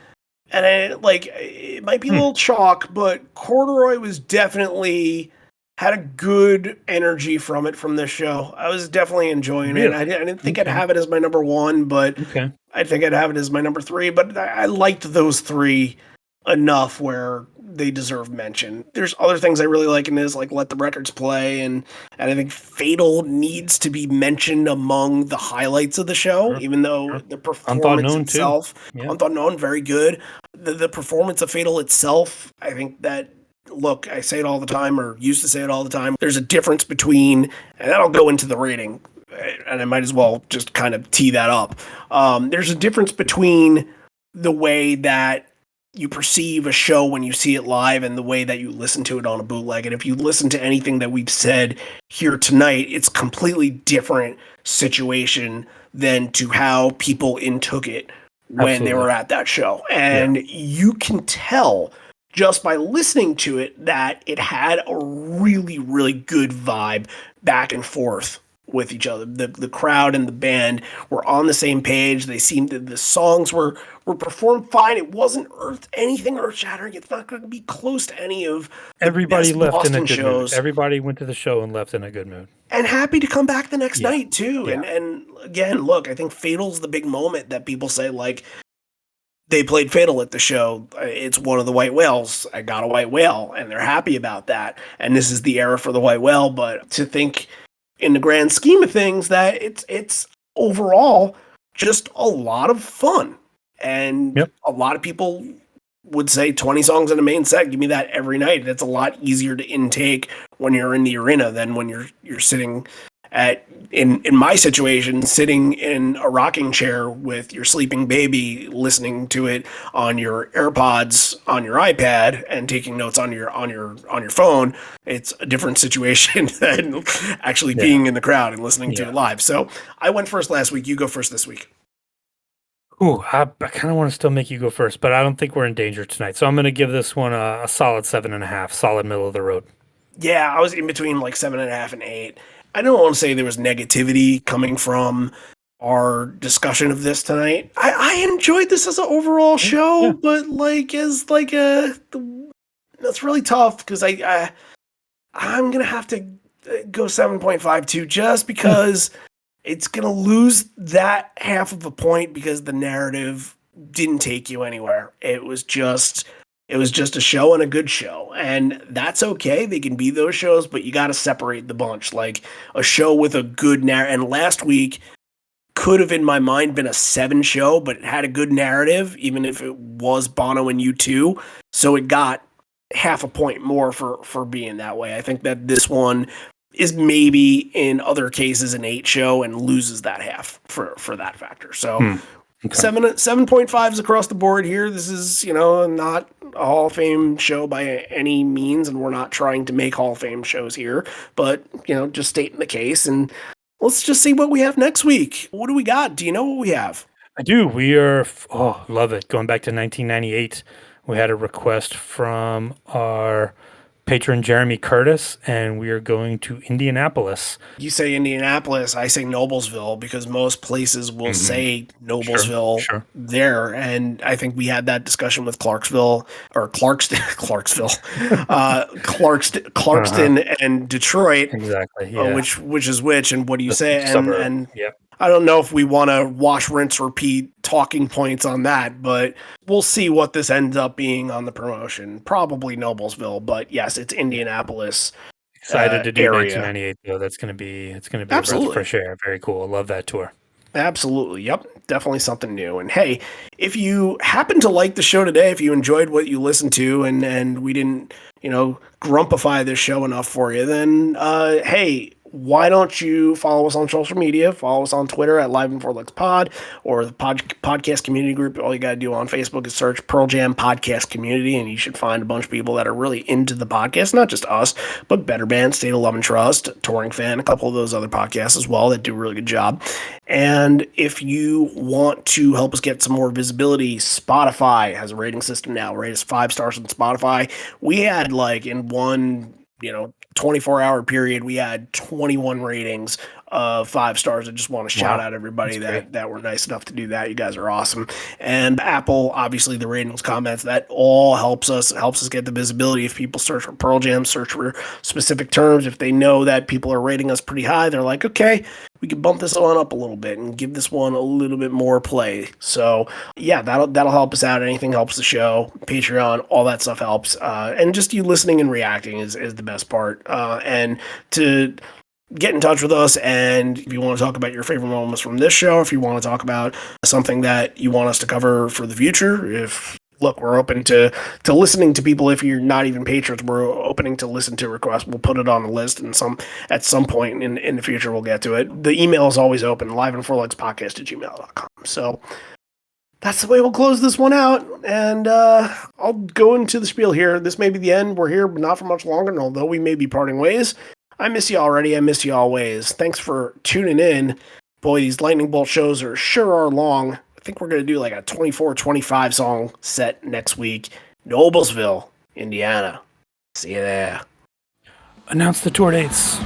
And it might be a little chalk, but Corduroy was definitely... had a good energy from this show. I was definitely enjoying it. I didn't think I'd have it as my number 1, but I think I'd have it as my number 3. But I liked those 3 enough where they deserve mention. There's other things I really like in this, like Let the Records Play, and I think Fatal needs to be mentioned among the highlights of the show, even though the performance itself, Unthought Known, very good. The performance of Fatal itself, I think that... Look, I say it all the time, or used to say it all the time. There's a difference between, and that'll go into the rating, and I might as well just kind of tee that up. There's a difference between the way that you perceive a show when you see it live and the way that you listen to it on a bootleg. And if you listen to anything that we've said here tonight, it's a completely different situation than to how people intook it when they were at that show. And you can tell just by listening to it that it had a really, really good vibe back and forth with each other. The crowd and the band were on the same page. They seemed that the songs were performed fine. It wasn't anything earth shattering. It's not going to be close to any of the Everybody best left in a Boston good shows. mood. Everybody went to the show and left in a good mood. And happy to come back the next night too. Yeah. And again, look, I think Fatal's the big moment that people say, like, they played Fatal at the show. It's one of the white whales. I got a white whale, and they're happy about that. And this is the era for the white whale. But to think, in the grand scheme of things, that it's overall just a lot of fun. And a lot of people would say 20 songs in a main set. Give me that every night. That's a lot easier to intake when you're in the arena than when you're sitting in my situation, sitting in a rocking chair with your sleeping baby, listening to it on your AirPods on your iPad and taking notes on your phone. It's a different situation than actually being in the crowd and listening to it live. So I went first last week. You go first this week. Ooh, I kind of want to still make you go first, but I don't think we're in danger tonight. So I'm going to give this one a solid 7.5, solid middle of the road. Yeah, I was in between like 7.5 and 8. I don't want to say there was negativity coming from our discussion of this tonight. I enjoyed this as an overall show, but that's really tough because I'm gonna have to go 7.52 just because it's gonna lose that half of a point because the narrative didn't take you anywhere. It was just a show and a good show, and that's okay. They can be those shows, but you got to separate the bunch. Like a show with a good narrative, and last week could have, in my mind, been a 7 show, but it had a good narrative, even if it was Bono and U2. So it got half a point more for being that way. I think that this one is maybe in other cases an 8 show and loses that half for that factor. So. Okay. 7.5s across the board here. This is, not a Hall of Fame show by any means, and we're not trying to make Hall of Fame shows here, but, just stating the case, and let's just see what we have next week. What do we got? Do you know what we have? I do. We are, love it. Going back to 1998, we had a request from our patron Jeremy Curtis, and we are going to Indianapolis. You say Indianapolis, I say Noblesville, because most places will say Noblesville there, and I think we had that discussion with Clarkston and Detroit. Exactly. Yeah. Which is which, and what do you say? Suburb. And I don't know if we want to wash, rinse, repeat talking points on that, but we'll see what this ends up being on the promotion. Probably Noblesville, but yes, it's Indianapolis. Excited to do area. 1998 though. It's going to be a breath of fresh air. Very cool. I love that tour. Absolutely. Yep. Definitely something new. And hey, if you happen to like the show today, if you enjoyed what you listened to and we didn't, grumpify this show enough for you, then hey, why don't you follow us on social media? Follow us on Twitter at Live in Fort Licks Pod, or the podcast community group. All you got to do on Facebook is search Pearl Jam Podcast Community, and you should find a bunch of people that are really into the podcast, not just us, but Better Band, State of Love and Trust, Touring Fan, a couple of those other podcasts as well that do a really good job. And if you want to help us get some more visibility, Spotify has a rating system now. Rate us 5 stars on Spotify. We had in one 24-hour period, we had 21 ratings of 5 stars. I just want to shout out everybody that were nice enough to do that. You guys are awesome. And Apple, obviously, the ratings, comments, that all helps us get the visibility. If people search for Pearl Jam, search for specific terms, if they know that people are rating us pretty high, they're like, okay, we can bump this one up a little bit and give this one a little bit more play. So yeah, that'll help us out. Anything helps the show. Patreon, all that stuff helps. And just you listening and reacting is the best part. And to get in touch with us, and if you want to talk about your favorite moments from this show, if you want to talk about something that you want us to cover for the future, we're open to listening to people. If you're not even patrons, we're opening to listen to requests. We'll put it on the list, and at some point in the future, we'll get to it. The email is always open, liveinforlikes@gmail.com. So that's the way we'll close this one out, and I'll go into the spiel here. This may be the end. We're here, but not for much longer, and although we may be parting ways, I miss you already. I miss you always. Thanks for tuning in. Boy, these lightning bolt shows are long. I think we're going to do like a 24, 25 song set next week. Noblesville, Indiana. See you there. Announce the tour dates.